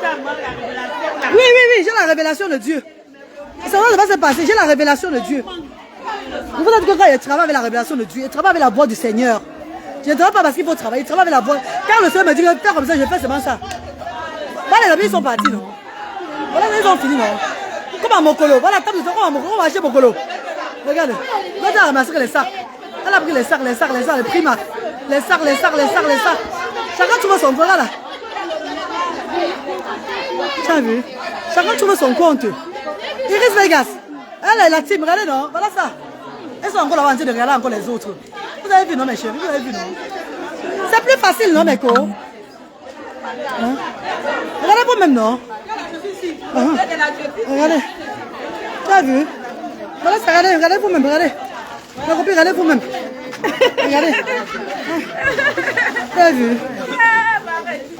Oui, j'ai la révélation de Dieu. Ça va se passer, j'ai la révélation de Dieu. Vous êtes que quand il travaille avec la révélation de Dieu, il travaille avec la voix du Seigneur. Je ne travaille pas parce qu'il faut travailler, il travaille avec la voix. Quand le Seigneur me dit fais comme ça, je fais seulement ça. Là, les amis ils sont partis, non? Voilà, ils ont fini, non? Comme à Mokolo, voilà, table de temps, on va acheter Mokolo. Regardez, là, elle a ramassé les sacs. Elle a pris les sacs, les primas. Les sacs. Chacun trouve son compte, là. Tu as vu? Chacun trouve son compte. Iris Vegas, elle est la team, regardez, non? Voilà ça. Elles sont encore là en train de regarder encore les autres. Vous avez vu, non, mes chéris? Vous avez vu, non? C'est plus facile, non, mes co? Hein? Regardez vous-même, non? Regardez. Tu as vu? Voilà ça, regardez vous-même, regardez. Ma copine, regardez vous-même. Regardez. Tu as vu?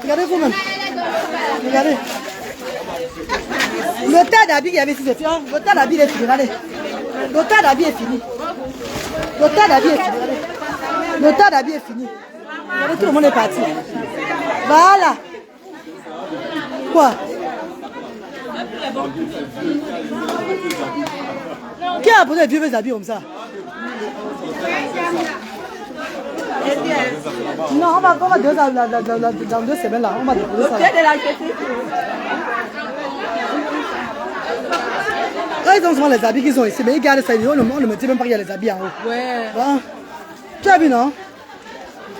Regardez vous-même. Regardez. Le tas d'habits qu'il y avait ici, c'est fini. Le tas d'habits est fini, regardez. Le tas d'habits est fini. Le tas d'habits est fini, regardez. Le tas d'habits est fini. Regardez, tout le monde est parti. Voilà. Quoi? Qui a posé les vieux habits comme ça? Non, on va déposer dans 2 semaines là. On va déposer ça. Là, ils ont souvent les habits qu'ils ont ici, mais ils gardent ça. On ne me dit même pas qu'il y a les habits en haut. Ouais. Hein? Tu as vu, non?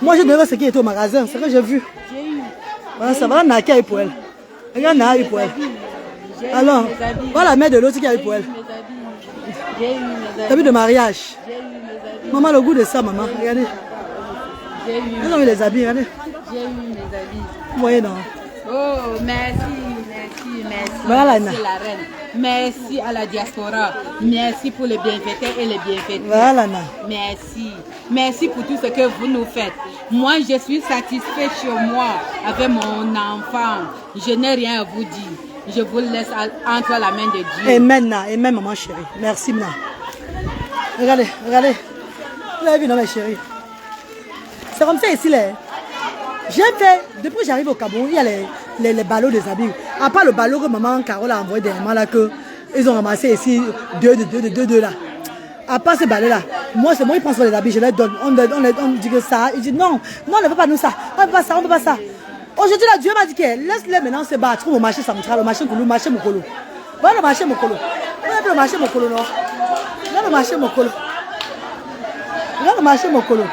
Moi, je devais ce qui était au magasin. C'est ce que j'ai vu. Voilà, ça va, Naki a eu pour elle. Regarde, Naki a eu pour elle. Alors, voilà la mère de l'autre qui a eu pour elle. Habits de mariage. Maman, le goût de ça, maman. Regardez. Ils ont eu les habits, regardez. J'ai eu mes habits. Vous voyez, non? Oh, merci. Voilà, Merci la reine. Merci à la diaspora. Merci pour les bienfaiteurs et les bienfaiteurs. Voilà, na. Merci. Merci pour tout ce que vous nous faites. Moi, je suis satisfait chez moi avec mon enfant. Je n'ai rien à vous dire. Je vous laisse entre la main de Dieu. Amen, na. Amen, maman chérie. Merci, na. Regardez, regardez. Vous l'avez vu, non, mes chéris? C'est comme ça ici, là. J'ai fait, depuis que j'arrive au Cameroun, il y a les ballots des habits. À part le ballot que maman Carole a envoyé dernièrement, là, que ils ont ramassé ici, deux, là. À part ce balai là, moi, c'est moi qui pense sur les habits, je les donne. On dit que ça. Il dit non, on ne veut pas nous ça. On ne veut pas ça, on ne veut pas ça. Aujourd'hui, là, Dieu m'a dit que laisse-les maintenant se battre. Trouve au marché central, le marché Koulou, marché Mokolo. Voilà le marché Mokolo. Regarde le marché Mokolo, non? Regarde le marché Mokolo. Regarde le marché Mokolo.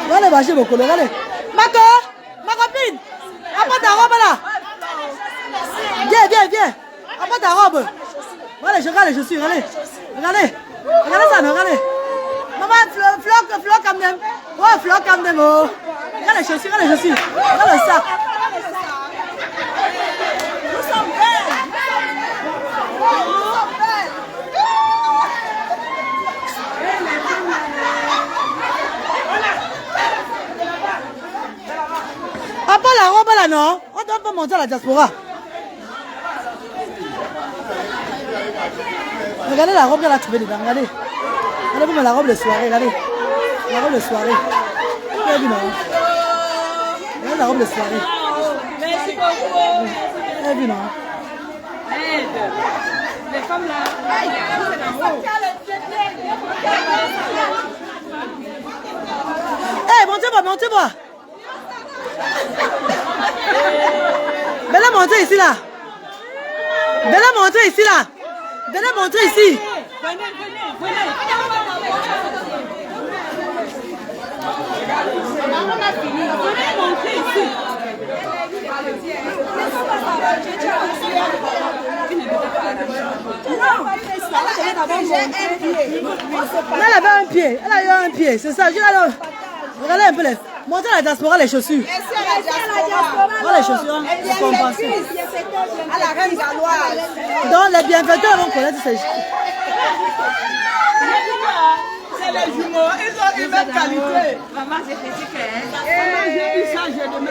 Regarde le marché Mokolo, regardez. Ma copine, apporte ta robe là. Viens. Apporte ta robe. Voilà, je regarde les chaussures, regardez ça, non, regardez. Maman, floc comme them. Ouais, floc comme them, oh. Regarde les chaussures, regarde le sac. Nous sommes belles. Apporte la robe là, non? On doit pas monter à la diaspora. Regardez la robe qu'elle a trouvée dedans, regardez. Regardez la robe de soirée, regardez. La robe de soirée. Vous avez vu, non? Regardez la robe de soirée. Merci beaucoup. Vous avez vu, non? Les femmes là. Hé, montez-moi. Venez montrer ici, là. Venez montrer ici. Venez. Elle avait un pied, c'est ça. Regardez un peu les. Montrez à la diaspora les chaussures. Voilà les chaussures. À la reine galloise. Donc les bienfaiteurs vont connaître ces chaussures. C'est les jumeaux, ils ont une même qualité. Maman, j'ai fait ce que J'ai eu ça, j'ai demandé.